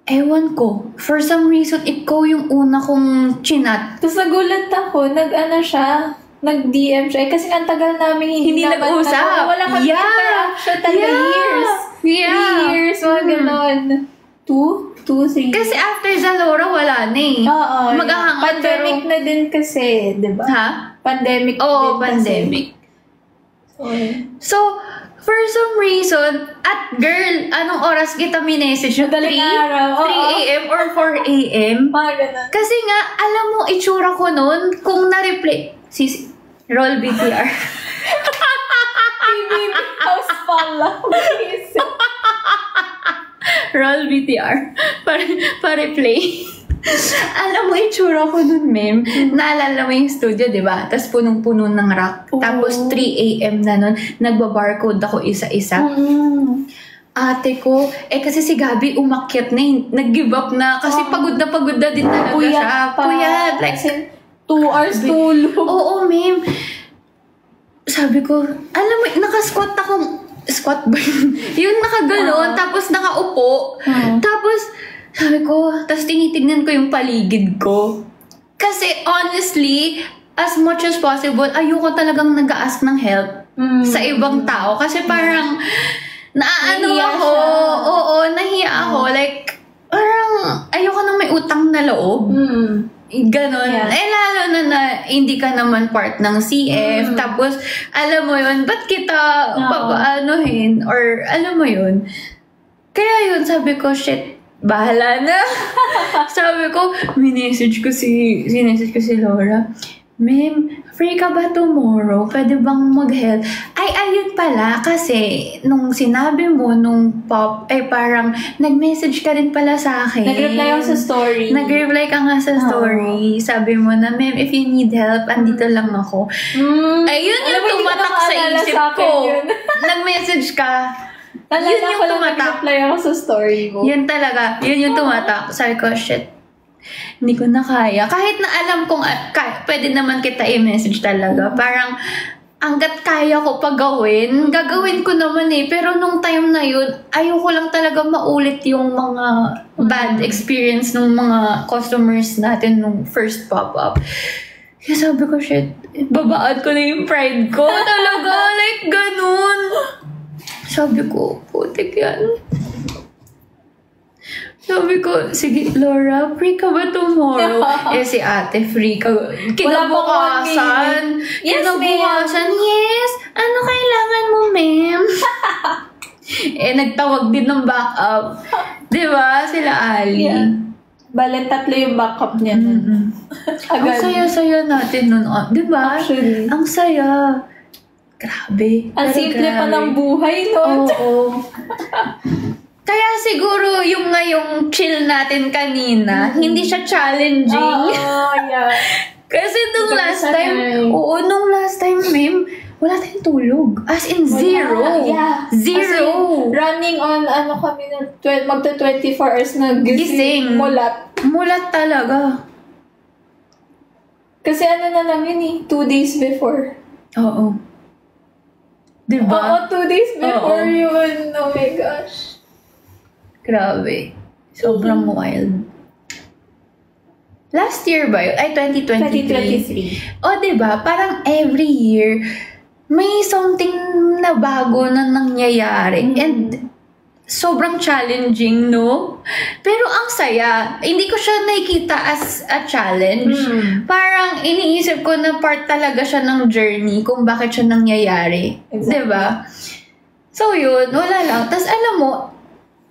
Speaker 1: ewan ko. For some reason, ikaw yung una kong chinat.
Speaker 2: Tapos nagulat ako, nag-DM siya. Kasi ang tagal namin hindi naman
Speaker 1: nag-usap.
Speaker 2: wala kami interaction talaga. Years.
Speaker 1: Yeah.
Speaker 2: 3 years, mga ganon. 2, 3.
Speaker 1: Kasi after Zalora, wala na eh.
Speaker 2: Oo.
Speaker 1: Maghahangat
Speaker 2: Pandemic na din kasi, di ba?
Speaker 1: Ha?
Speaker 2: Pandemic
Speaker 1: Oo,
Speaker 2: din
Speaker 1: pandemic.
Speaker 2: kasi.
Speaker 1: So, for some reason, at girl, anong oras kita minessage? 3
Speaker 2: Madaling araw. Oo.
Speaker 1: a.m. or 4 a.m.?
Speaker 2: Mga ganon.
Speaker 1: Kasi nga, alam mo, itsura ko nun, kung na-replay, roll BTR.
Speaker 2: House pala.
Speaker 1: Roll BTR. Pa-replay. Alam mo, itsura ko nun, ma'am. Naalala mo yung studio, di ba? Tapos punong-puno ng rack.
Speaker 2: Oo.
Speaker 1: Tapos 3 a.m. na nun, nagbabarcode ako isa-isa. Ate ko, kasi si Gabi umakyat na, nag-give up na. Kasi pagod na din talaga siya. Puyat. Like,
Speaker 2: 2 hours tulog.
Speaker 1: Oo, ma'am. Sabi ko, alam mo, naka-squat akong, squat ba yun? Yung nakaganon, tapos nakaupo. Tapos, sabi ko, tapos tinitignan ko yung paligid ko. Kasi honestly, as much as possible, ayoko talagang nag-a-ask ng help sa ibang tao. Kasi parang, naano
Speaker 2: Nahiya
Speaker 1: ako.
Speaker 2: siya.
Speaker 1: Oo, nahiya ako. Like, parang, ayoko nang may utang na loob. Ganon.
Speaker 2: Yeah.
Speaker 1: Lalo na hindi ka naman part ng CF. Tapos, alam mo yun, ba't kita papaanuhin? Or, alam mo yun. Kaya yun, sabi ko, shit, bahala na. Sabi ko, minessage ko si Laura. Ma'am, free ka ba tomorrow? Pwede bang mag-help? Ay, ayun pala. Kasi, nung sinabi mo, nung pop, parang, nag-message ka din pala sa akin.
Speaker 2: Nag-reply ako sa story.
Speaker 1: Nag-reply ka nga sa story. Sabi mo na, ma'am, if you need help, andito lang ako. Ayun yung tumatak sa isip ko. Nag-message ka. Yun yung tumatak.
Speaker 2: Nag-reply ako sa story mo.
Speaker 1: Yun talaga. Yun yung tumatak. Sabi ko, shit. Hindi ko na kaya. Kahit na alam kong pwede naman kita i-message talaga. Parang, hanggat kaya ko gagawin ko naman eh. Pero nung time na yun, ayoko lang talaga maulit yung mga bad experience ng mga customers natin nung first pop-up. Kaya sabi ko, shit, babaan ko na yung pride ko. Talaga, like, ganun. Sabi ko, putik yan. Sabi ko, sige, Laura, free ka ba tomorrow? Si ate, free ka. Kinabukasan. Kinabukasan, yes. Ano kailangan mo, ma'am? Nagtawag din ng backup. Diba? Sila Ali.
Speaker 2: Yeah. Bale, 3 yung backup niya.
Speaker 1: Ang saya-saya natin nun. Diba?
Speaker 2: Actually.
Speaker 1: Ang saya. Grabe.
Speaker 2: Ang simple pa ng buhay, no?
Speaker 1: Oo. Kaya siguro yung ngayong chill natin kanina, hindi siya challenging.
Speaker 2: Yeah.
Speaker 1: Kasi nung last time, ma'am, wala tayong tulog. As in, zero.
Speaker 2: Yeah.
Speaker 1: Zero.
Speaker 2: Running on, kami na, magta 24 hours na gising. Mulat.
Speaker 1: Mulat talaga.
Speaker 2: Kasi na lang yun 2 days before.
Speaker 1: Oo. Diba?
Speaker 2: Oo, 2 days before yun. Oh my gosh.
Speaker 1: Grabe. Sobrang wild. Last year ba yun? Ay, 2023. O, diba? Parang every year, may something na bago na nangyayari. And sobrang challenging, no? Pero ang saya. Hindi ko siya nakikita as a challenge. Parang iniisip ko na part talaga siya ng journey kung bakit siya nangyayari.
Speaker 2: Exactly.
Speaker 1: Diba? So yun, wala lang. Tapos alam mo,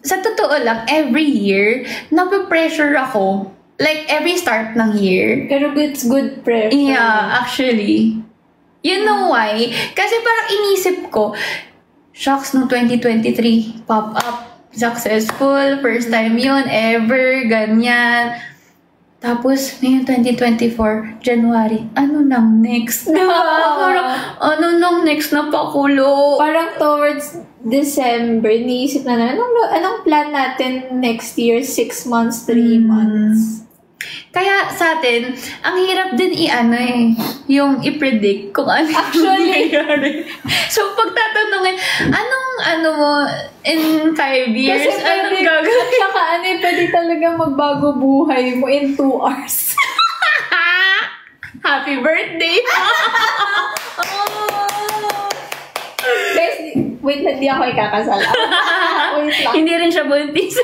Speaker 1: sa totoo lang, every year, nape-pressure ako. Like, every start ng year.
Speaker 2: Pero it's good pressure.
Speaker 1: Yeah, actually. You know why? Kasi parang inisip ko, shocks no 2023, pop-up, successful, first time yun, ever, ganyan. Tapos, ngayon 2024, January, ano nang next? Parang, ano nang next na pakulo?
Speaker 2: Parang towards December, iniisip na naman, anong plan natin next year? 6 months, 3 months?
Speaker 1: Kaya sa atin, ang hirap din yung i-predict kung ano
Speaker 2: Actually.
Speaker 1: nangyayari. So, pagtatanungin, ano mo, in 5 years,
Speaker 2: Kasi
Speaker 1: anong gagawin?
Speaker 2: Saka pwede talaga magbago buhay mo in 2 hours.
Speaker 1: Happy birthday!
Speaker 2: Guys, wait, hindi ako ikakasal. Wait lang.
Speaker 1: Hindi rin siya buntis.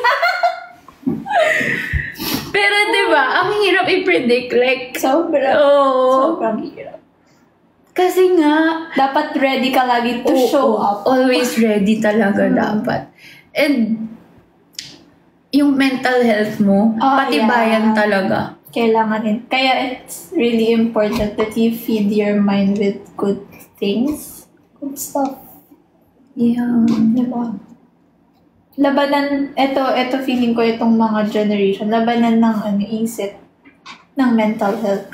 Speaker 1: Pero diba, ang hirap i-predict. Like,
Speaker 2: Sobrang hirap.
Speaker 1: Kasi nga,
Speaker 2: dapat ready ka lagi to show up.
Speaker 1: Always ready talaga dapat. And, yung mental health mo, patibayan talaga.
Speaker 2: Kailangan din. Kaya it's really important that you feed your mind with good things. Good stuff.
Speaker 1: Yeah.
Speaker 2: Diba? Labanan, ito feeling ko itong mga generation, labanan ng isip, ng mental health.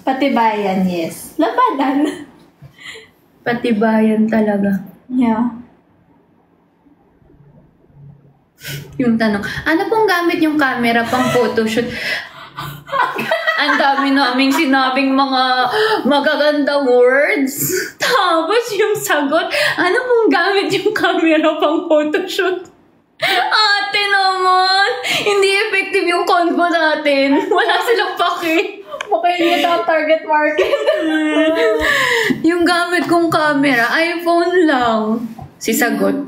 Speaker 2: Patibayan, yes. Labanan.
Speaker 1: Patibayan talaga.
Speaker 2: Yeah.
Speaker 1: Yung tanong, ano pong gamit yung camera pang photoshoot? Ang dami naming sinabing mga magagandang words. Tapos yung sagot, ano pong gamit yung camera pang photoshoot? Ate naman, hindi effective yung convo natin. Wala silang paki.
Speaker 2: Baka hindi ito ang target market.
Speaker 1: Yung gamit kong camera, iPhone lang. Si sagot.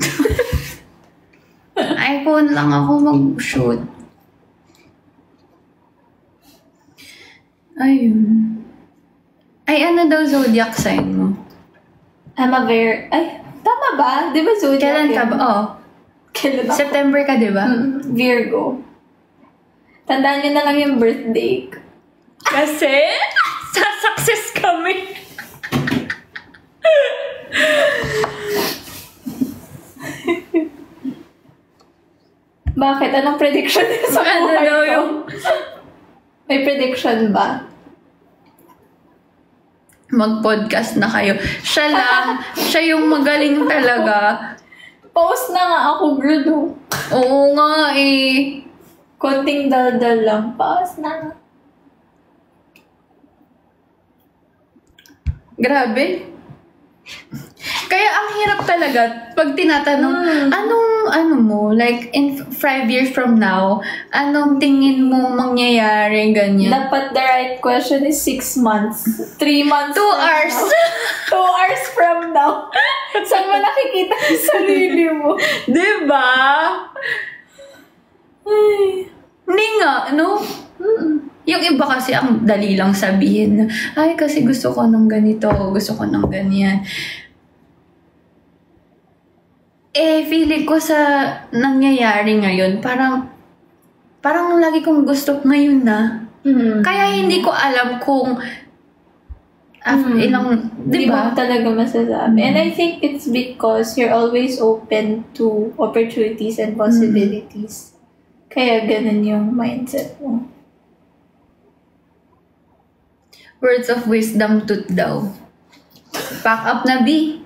Speaker 1: iPhone lang ako mag-shoot. Ayun. Ay, ano daw zodiac sign mo?
Speaker 2: I'm a very... Ay, tama ba? Di ba zodiac?
Speaker 1: Kailan ka ba? Oh.
Speaker 2: Kailan ako?
Speaker 1: September ka, di ba?
Speaker 2: Virgo. Tandaan niyo na lang yung birthday.
Speaker 1: Kasi, sa success kami.
Speaker 2: Bakit? Anong prediction niyo sa buhay ko?
Speaker 1: Yung...
Speaker 2: May prediction ba?
Speaker 1: Mag-podcast na kayo. Siya lang, siya yung magaling talaga.
Speaker 2: Post na nga ako, girl.
Speaker 1: Oo nga eh.
Speaker 2: Konting daldal lang. Post na nga.
Speaker 1: Grabe. Kaya ang hirap talaga pag tinatanong, ano mo, like in 5 years from now, anong tingin mo mangyayari, ganyan?
Speaker 2: Dapat the right question is 6 months. 3 months.
Speaker 1: 2 hours.
Speaker 2: 2 hours from now. Saan mo nakikita yung sarili mo?
Speaker 1: Diba?
Speaker 2: Ay.
Speaker 1: Hindi nga, no? Yung iba kasi ang dali lang sabihin na, ay kasi gusto ko ng ganito, gusto ko ng ganyan. Feeling ko sa nangyayari ngayon, parang lagi kong gusto ngayon na. Kaya hindi ko alam kung ilang,
Speaker 2: di ba? Talaga masasabi. And I think it's because you're always open to opportunities and possibilities. Kaya ganun yung mindset mo.
Speaker 1: Words of wisdom tooth daw. Pack up na, B.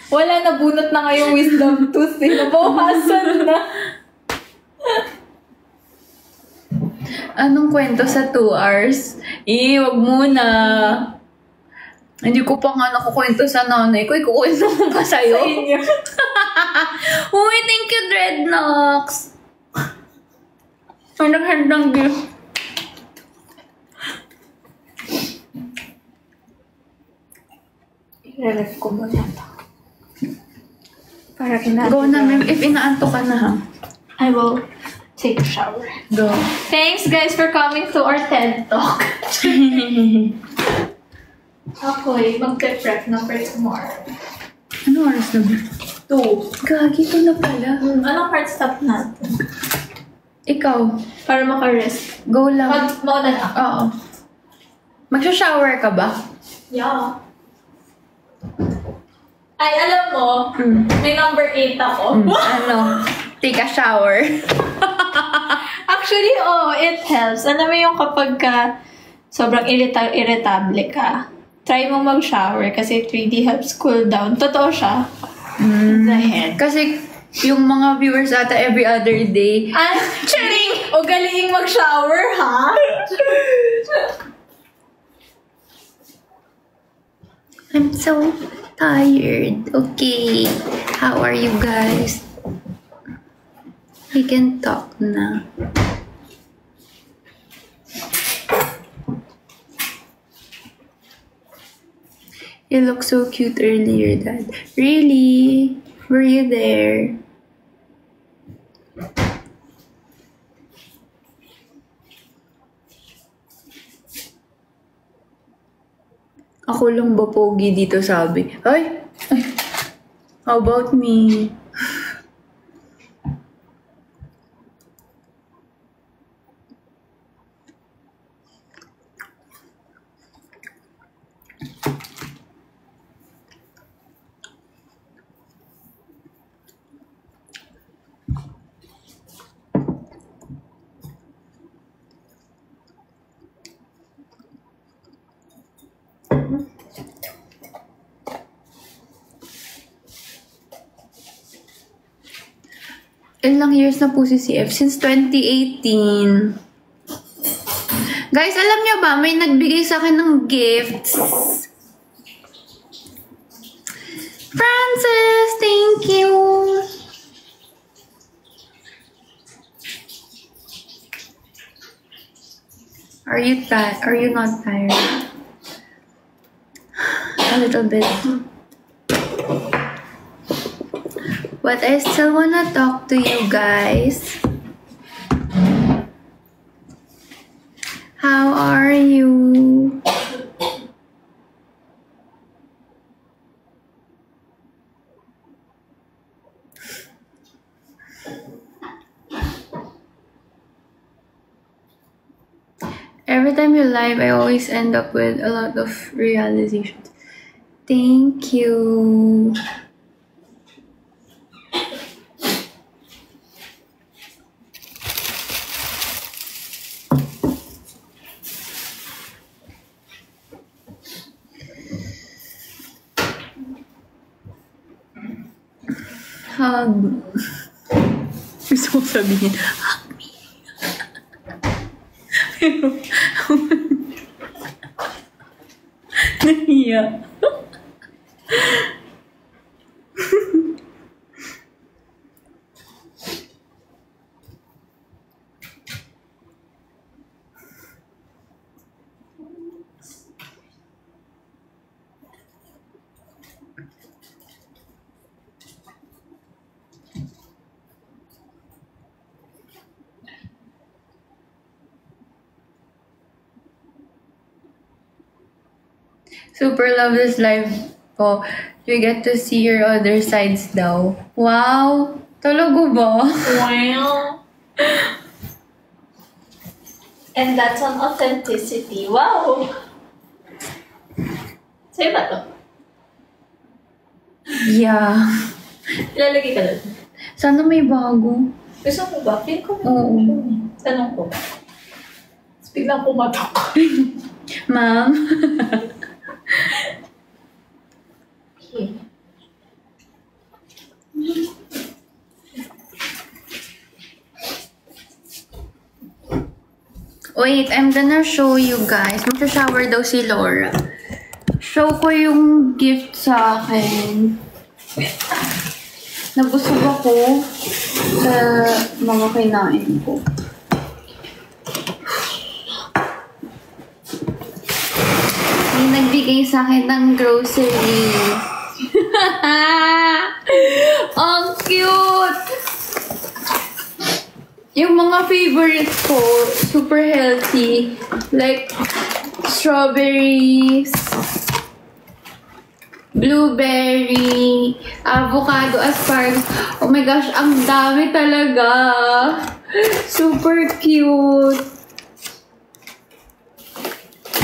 Speaker 2: Wala na, bunot na ngayong wisdom tooth. Nabawasan na.
Speaker 1: Anong kwento sa 2 hours? Wag muna. Hindi ko pa nga nakukwento sa nanay ko. Ikukwento ko pa sa'yo.
Speaker 2: Sa inyo.
Speaker 1: Uy, thank you, Dreadnox. May naghandang gift.
Speaker 2: I-ref ko muna ito. Para inaantok.
Speaker 1: Go na, ma'am. If inaantok ka na, ha?
Speaker 2: I will take a shower.
Speaker 1: Go.
Speaker 2: Thanks, guys, for coming to our TED Talk. Ako mag-prep na for tomorrow.
Speaker 1: Ano oras na ba?
Speaker 2: 2.
Speaker 1: Gagi, ito na pala.
Speaker 2: Anong hard stop natin?
Speaker 1: Ikaw.
Speaker 2: Para maka-rest.
Speaker 1: Go lang.
Speaker 2: Mauna na.
Speaker 1: Oo. Magsha-shower ka ba?
Speaker 2: Yeah. Ay, alam mo, may number 8 ako.
Speaker 1: Ano? take a shower.
Speaker 2: Actually, it helps. Ano mo yung kapag sobrang irritable ka, try mo mag-shower kasi it really helps cool down. Totoo siya. The head.
Speaker 1: Kasi yung mga viewers ata every other day.
Speaker 2: Charing! O galing mag-shower, ha?
Speaker 1: I'm so tired. Okay. How are you guys? We can talk na. You look so cute earlier, Dad. Really? Were you there? Ako lang ba pogi dito, sabi? Ay! How about me? Ilang years na po si CF? Since 2018. Guys, alam niyo ba, may nagbigay sa akin ng gifts. Francis, thank you. Are you not tired? A little bit. But I still wanna talk to you guys. How are you? Every time you live, I always end up with a lot of realizations. Thank you. Hug. Gusto ko sabihin, hug me. Pero, nahiya. Super love this live po. You get to see your other sides daw. Wow! Talaga ba?
Speaker 2: Wow. And that's an authenticity. Wow! Sa'yo ba to?
Speaker 1: Yeah.
Speaker 2: Ilalagay ka doon.
Speaker 1: Sana may bago.
Speaker 2: Gusto mo ba? Feel ko
Speaker 1: Oo.
Speaker 2: Tanong ko. Tapos biglang pumatok.
Speaker 1: Ma'am?
Speaker 2: Okay.
Speaker 1: Wait, I'm gonna show you guys. Magsha-shower daw si Laura. Show ko yung gift sa akin. Nabusog ako sa mga kinain ko. May nagbigay sa akin ng grocery. Ang cute! Yung mga favorites ko, super healthy. Like, strawberries, blueberry, avocado, asparagus. Oh my gosh, ang dami talaga. Super cute.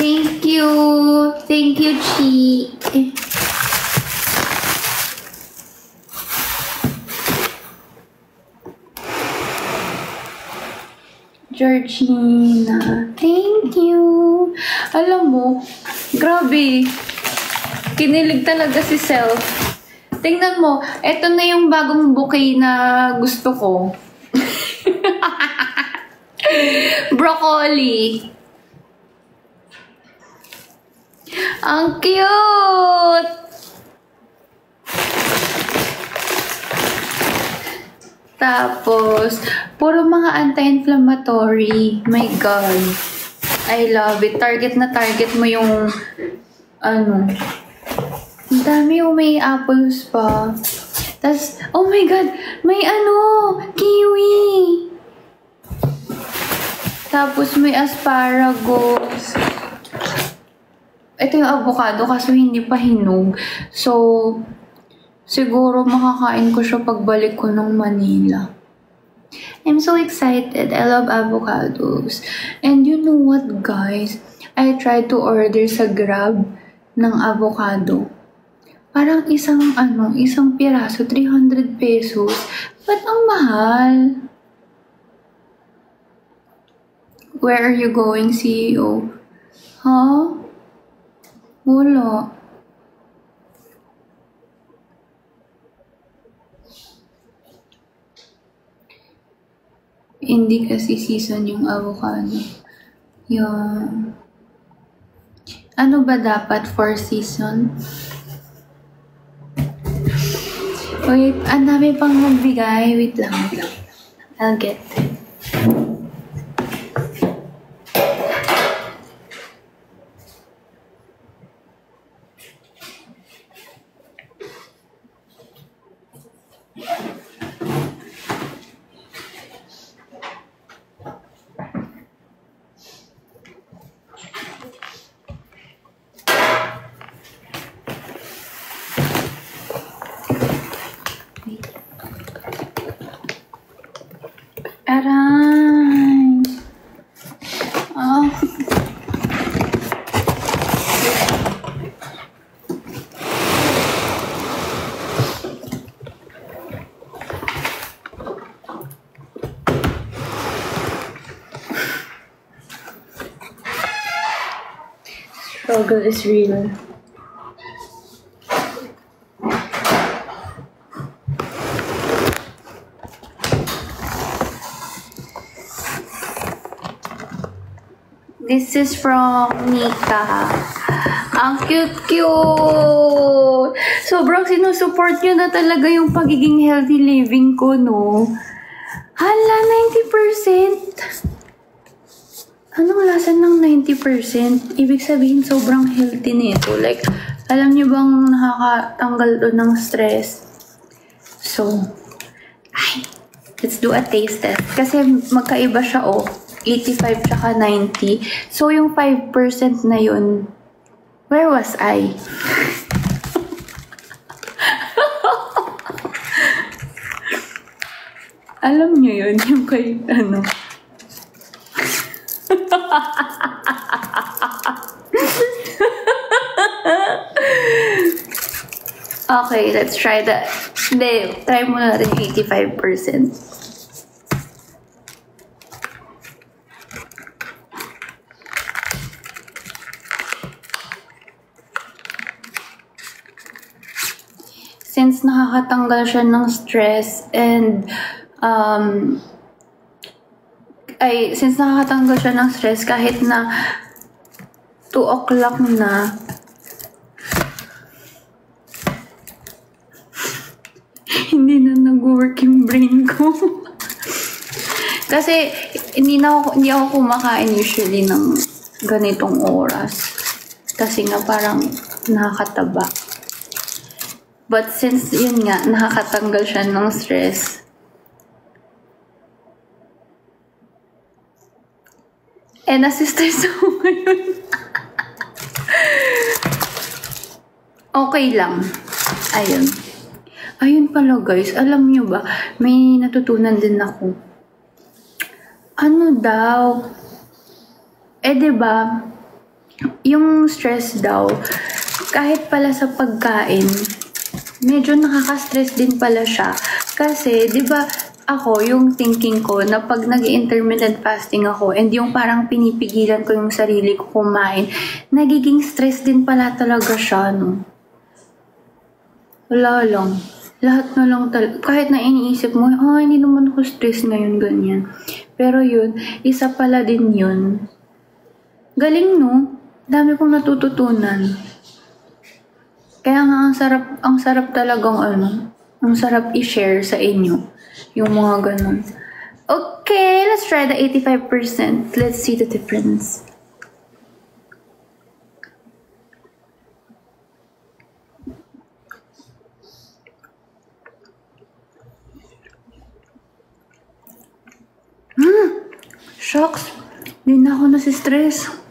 Speaker 1: Thank you. Thank you, Chi. Georgina. Thank you. Alam mo, grabe. Kinilig talaga si Self. Tingnan mo, eto na yung bagong bouquet na gusto ko. Broccoli. Ang cute! Tapos, puro mga anti-inflammatory. My God. I love it. Target na target mo yung, ano. Ang dami yung may apples pa. Tapos, oh my God, may ano, kiwi. Tapos may asparagus. Ito yung avocado kaso hindi pa hinog. So, siguro makakain ko siya pagbalik ko ng Manila. I'm so excited. I love avocados. And you know what, guys? I tried to order sa Grab ng avocado. Parang isang piraso, 300 pesos. Ba't ang mahal? Where are you going, CEO? Huh? Wala. Hindi kasi season yung avocado. Yung... Ano ba dapat for season? Wait, ang dami pang magbigay. Wait lang. I'll get it. Aray! Oh. Struggle is real. This is from Nika. Ang cute-cute! Sobrang sinusupport nyo na talaga yung pagiging healthy living ko, no? Hala, 90%! Anong lasan ng 90%? Ibig sabihin, sobrang healthy nito. Like, alam nyo bang nakakatanggal doon ng stress? So, let's do a taste test. Kasi magkaiba siya, 85 tsaka 90. So, yung 5% na yun, where was I? Alam nyo yun, yung kay, Okay, let's try that. Hindi, try muna natin 85%. Since nakakatanggal siya ng stress and since nakakatanggal siya ng stress kahit na 2 o'clock na, hindi na nag-work yung brain ko. Kasi hindi ako kumakain usually ng ganitong oras. Kasi nga parang nakakataba. But since yun nga, nakakatanggal siya ng stress. Na-stress ako ngayon. Okay lang. Ayun. Ayun pala guys, alam nyo ba, may natutunan din ako. Ano daw? Diba, yung stress daw, kahit pala sa pagkain, medyo nakaka-stress din pala siya. Kasi, di ba, ako, yung thinking ko na pag nag-intermittent fasting ako and yung parang pinipigilan ko yung sarili ko kumain, nagiging stress din pala talaga siya, no? Wala lang. Lahat na lang talaga. Kahit na iniisip mo, hindi naman ako stress ngayon, ganyan. Pero yun, isa pala din yun. Galing, no? Dami kong natututunan. Kaya nga, ang sarap talagang ang sarap i-share sa inyo. Yung mga ganun. Okay, let's try the 85%. Let's see the difference. Shucks. Di na ako nasi-stress.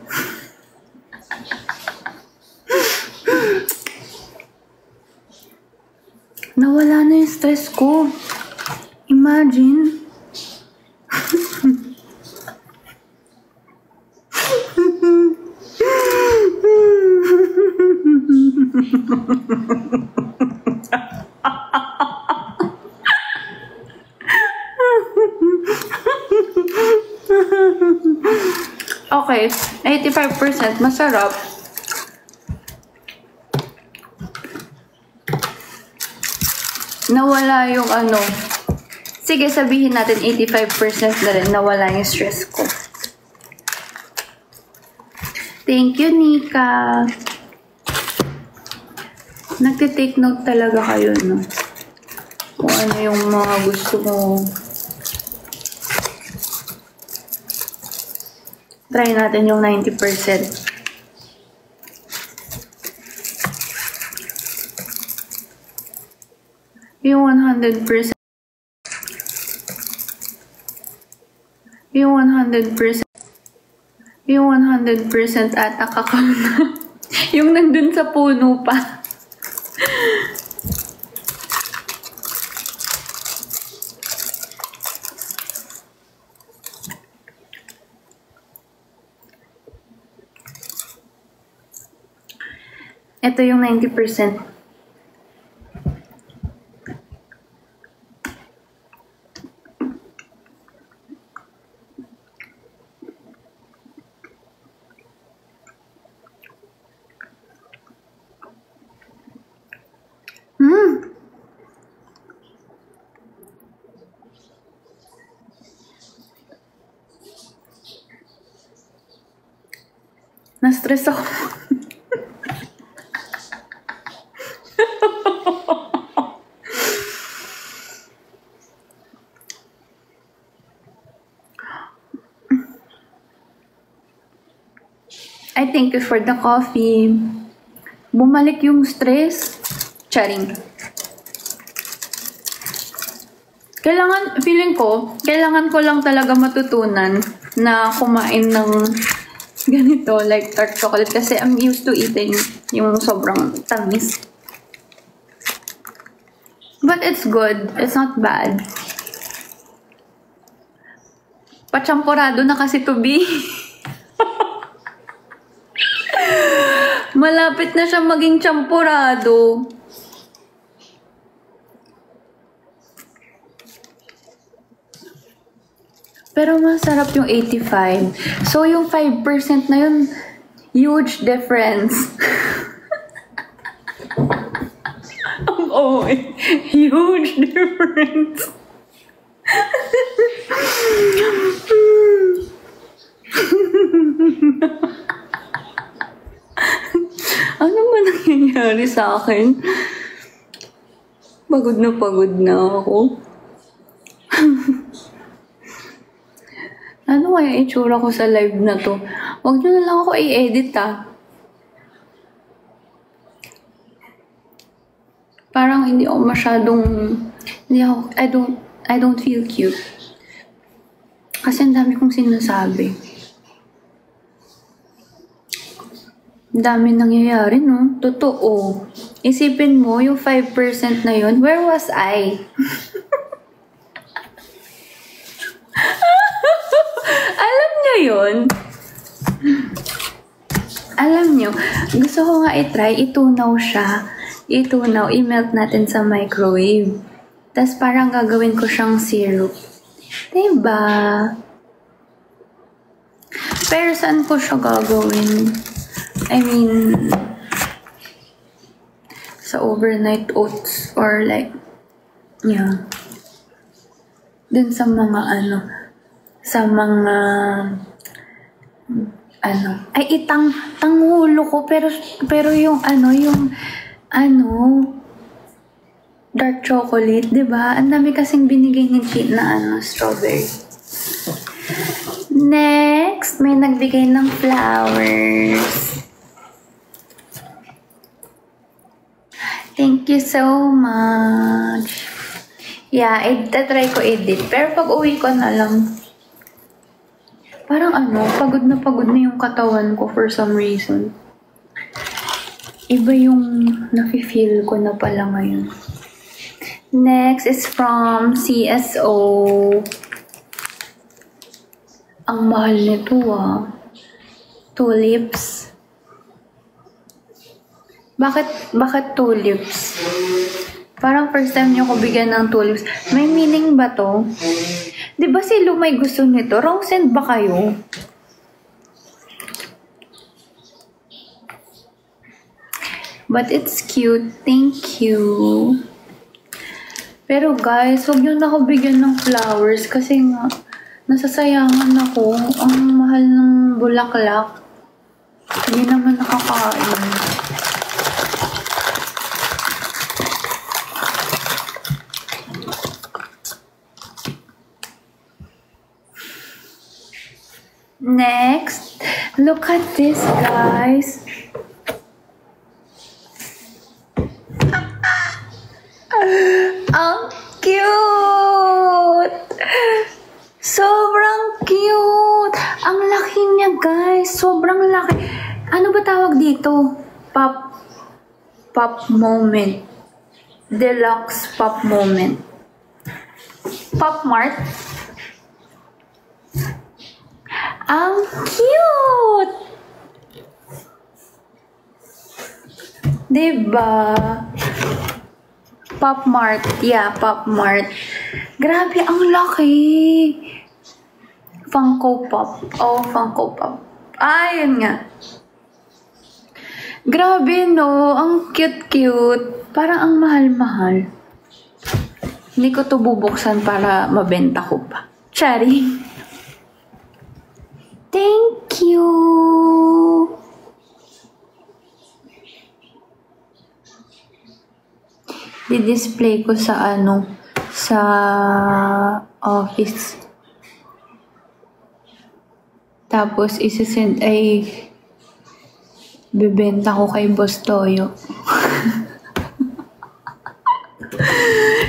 Speaker 1: Nawala na yung stress ko. Imagine. Okay, 85% masarap. Nawala yung Sige, sabihin natin 85% na rin nawala yung stress ko. Thank you, Nika. Nagtitake note talaga kayo, no? Kung ano yung mga gusto mo. Try natin yung 90%. Yung 100%. Yung 100%. Yung 100% ata kakao na. Yung nandun sa puno pa. Ito yung 90%. Na-stress ako. I thank you for the coffee. Bumalik yung stress. Charing. Feeling ko, kailangan ko lang talaga matutunan na kumain ng ganito, like dark chocolate, kasi I'm used to eating yung sobrang tamis. But it's good. It's not bad. Pachampurado na kasi to be. Malapit na siya maging champurado. Pero masarap yung 85. So, yung 5% na yun, huge difference. Oh, huge difference. Ano ba nangyayari sa akin? Pagod na ako. Ano kaya itsura ko sa live na to? Huwag nyo na lang ako i-edit, Parang hindi ako masyadong... I don't feel cute. Kasi ang dami kong sinasabi. Ang dami nangyayari, no? Totoo. Isipin mo, yung 5% na yun, where was I? Alam nyo yun? Alam nyo, gusto ko nga i-try, itunaw siya. I-melt natin sa microwave. Tas parang gagawin ko siyang syrup. Diba? Pero saan ko siya gagawin? I mean, sa overnight oats or like, yeah. Dun sa mga ay tanghulo ko pero yung dark chocolate, 'di ba? Ang dami kasing binigay ni Kate na strawberry. Next, may nagbigay ng flowers. Thank you so much. Yeah, try ko edit. Pero pag uwi ko na lang, parang pagod na yung katawan ko for some reason. Iba yung nafe-feel ko na pala ngayon. Next is from CSO. Ang mahal nito Tulips. Bakit tulips? Parang first time niyo ko bigyan ng tulips. May meaning ba to? Di ba si Lu may gusto nito? Wrong send ba kayo? But it's cute. Thank you. Pero guys, huwag niyo na ako bigyan ng flowers kasi nga, nasasayangan ako. Ang mahal ng bulaklak. Hindi naman nakakain. Next, look at this, guys. Ang cute! Sobrang cute! Ang laki niya, guys. Sobrang laki. Ano ba tawag dito? Pop moment. Deluxe pop moment. Pop Mart. Ang cute! Diba? Pop Mart. Yeah, Pop Mart. Grabe, ang laki. Funko Pop. Oh, Funko Pop. Ayun nga. Grabe, no? Ang cute-cute. Parang ang mahal-mahal. Hindi ko to bubuksan para mabenta ko pa. Charing. Thank you! Di-display ko sa sa office. Tapos, isisend ay bibenta ko kay Boss Toyo.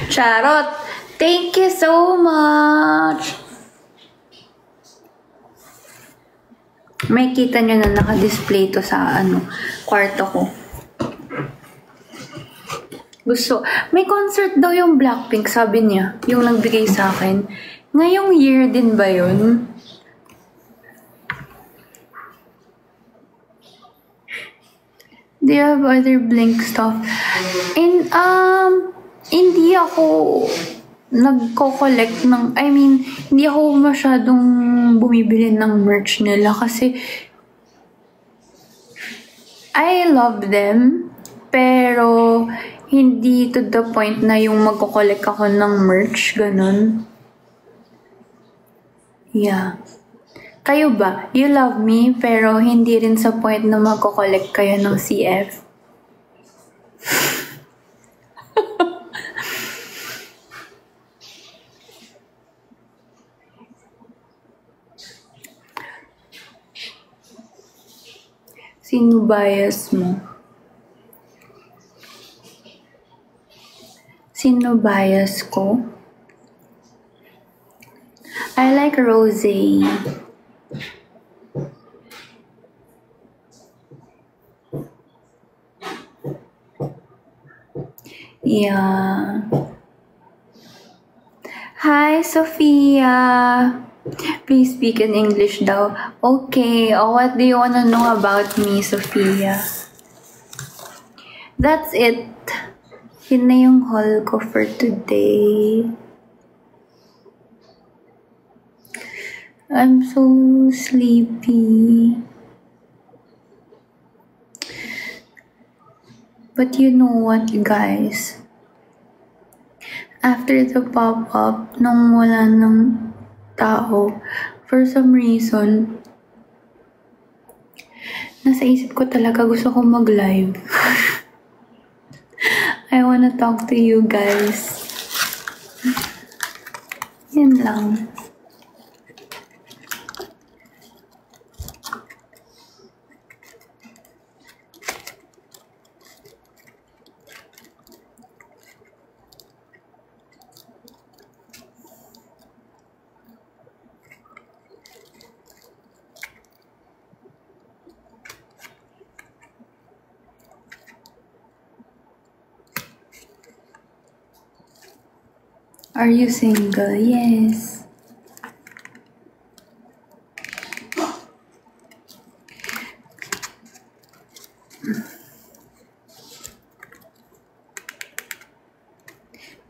Speaker 1: Charot! Thank you so much! May kita nyo na naka-display to sa kwarto ko. May concert daw yung Blackpink, sabi niya, yung nagbigay sa akin. Ngayong year din ba yun? Do you have other Blink stuff? And, hindi ako nagko-collect hindi ako masyadong bumibili ng merch nila kasi I love them, pero hindi to the point na yung magko-collect ako ng merch, ganun. Yeah. Kayo ba? You love me, pero hindi rin sa point na magko-collect kayo ng CF? Sino bias mo? Sino bias ko? I like rosé. Yeah. Hi, Sophia. Please speak in English daw. Okay. Oh, what do you wanna know about me, Sophia? That's it. Yun na yung haul ko for today. I'm so sleepy. But you know what, guys? After the pop-up, nung wala ng tao, for some reason, nasa isip ko talaga gusto kong mag-live. I wanna talk to you guys. Yan lang. Are you single? Yes.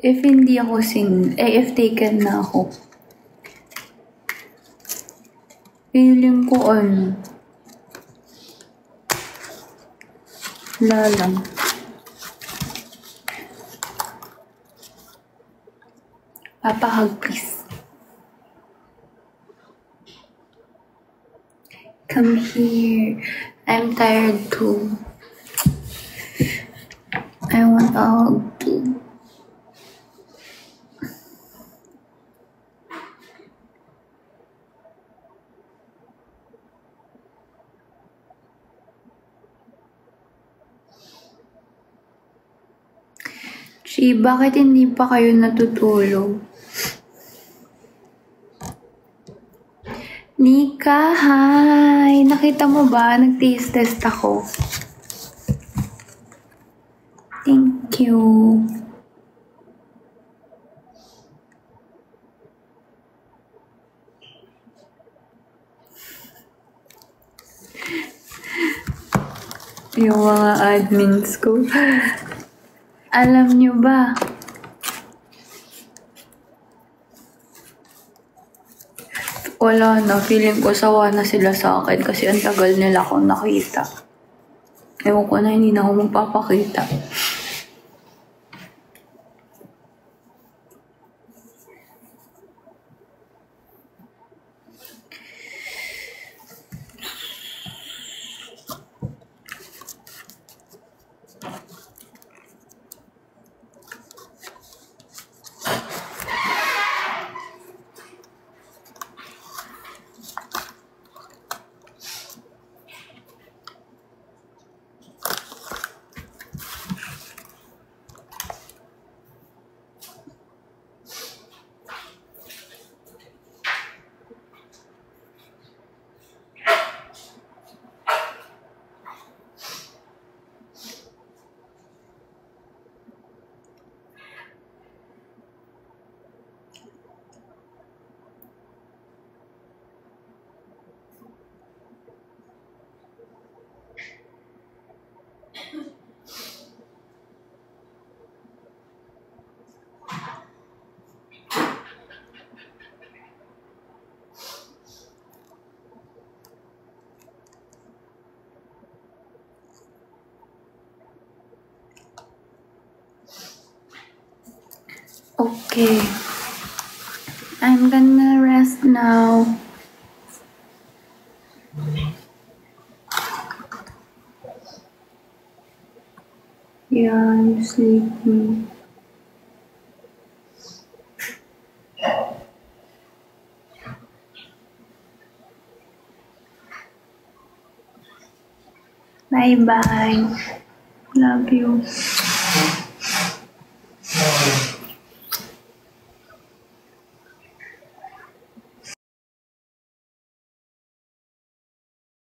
Speaker 1: If hindi ako if taken na ako, feeling ko wala lang. Papa, hug please. Come here. I'm tired too. I want a hug too. Chi, bakit hindi pa kayo natutulog? Nika, hi! Nakita mo ba? Nag-taste test ako. Thank you. Yung mga admins ko. Alam nyo ba? Wala na. Feeling ko sawa na sila sa akin kasi ang tagal nila akong nakita. Ewan ko na, hindi na ako magpapakita. Okay. I'm gonna rest now. Yeah, I'm sleeping. Bye-bye. Love you.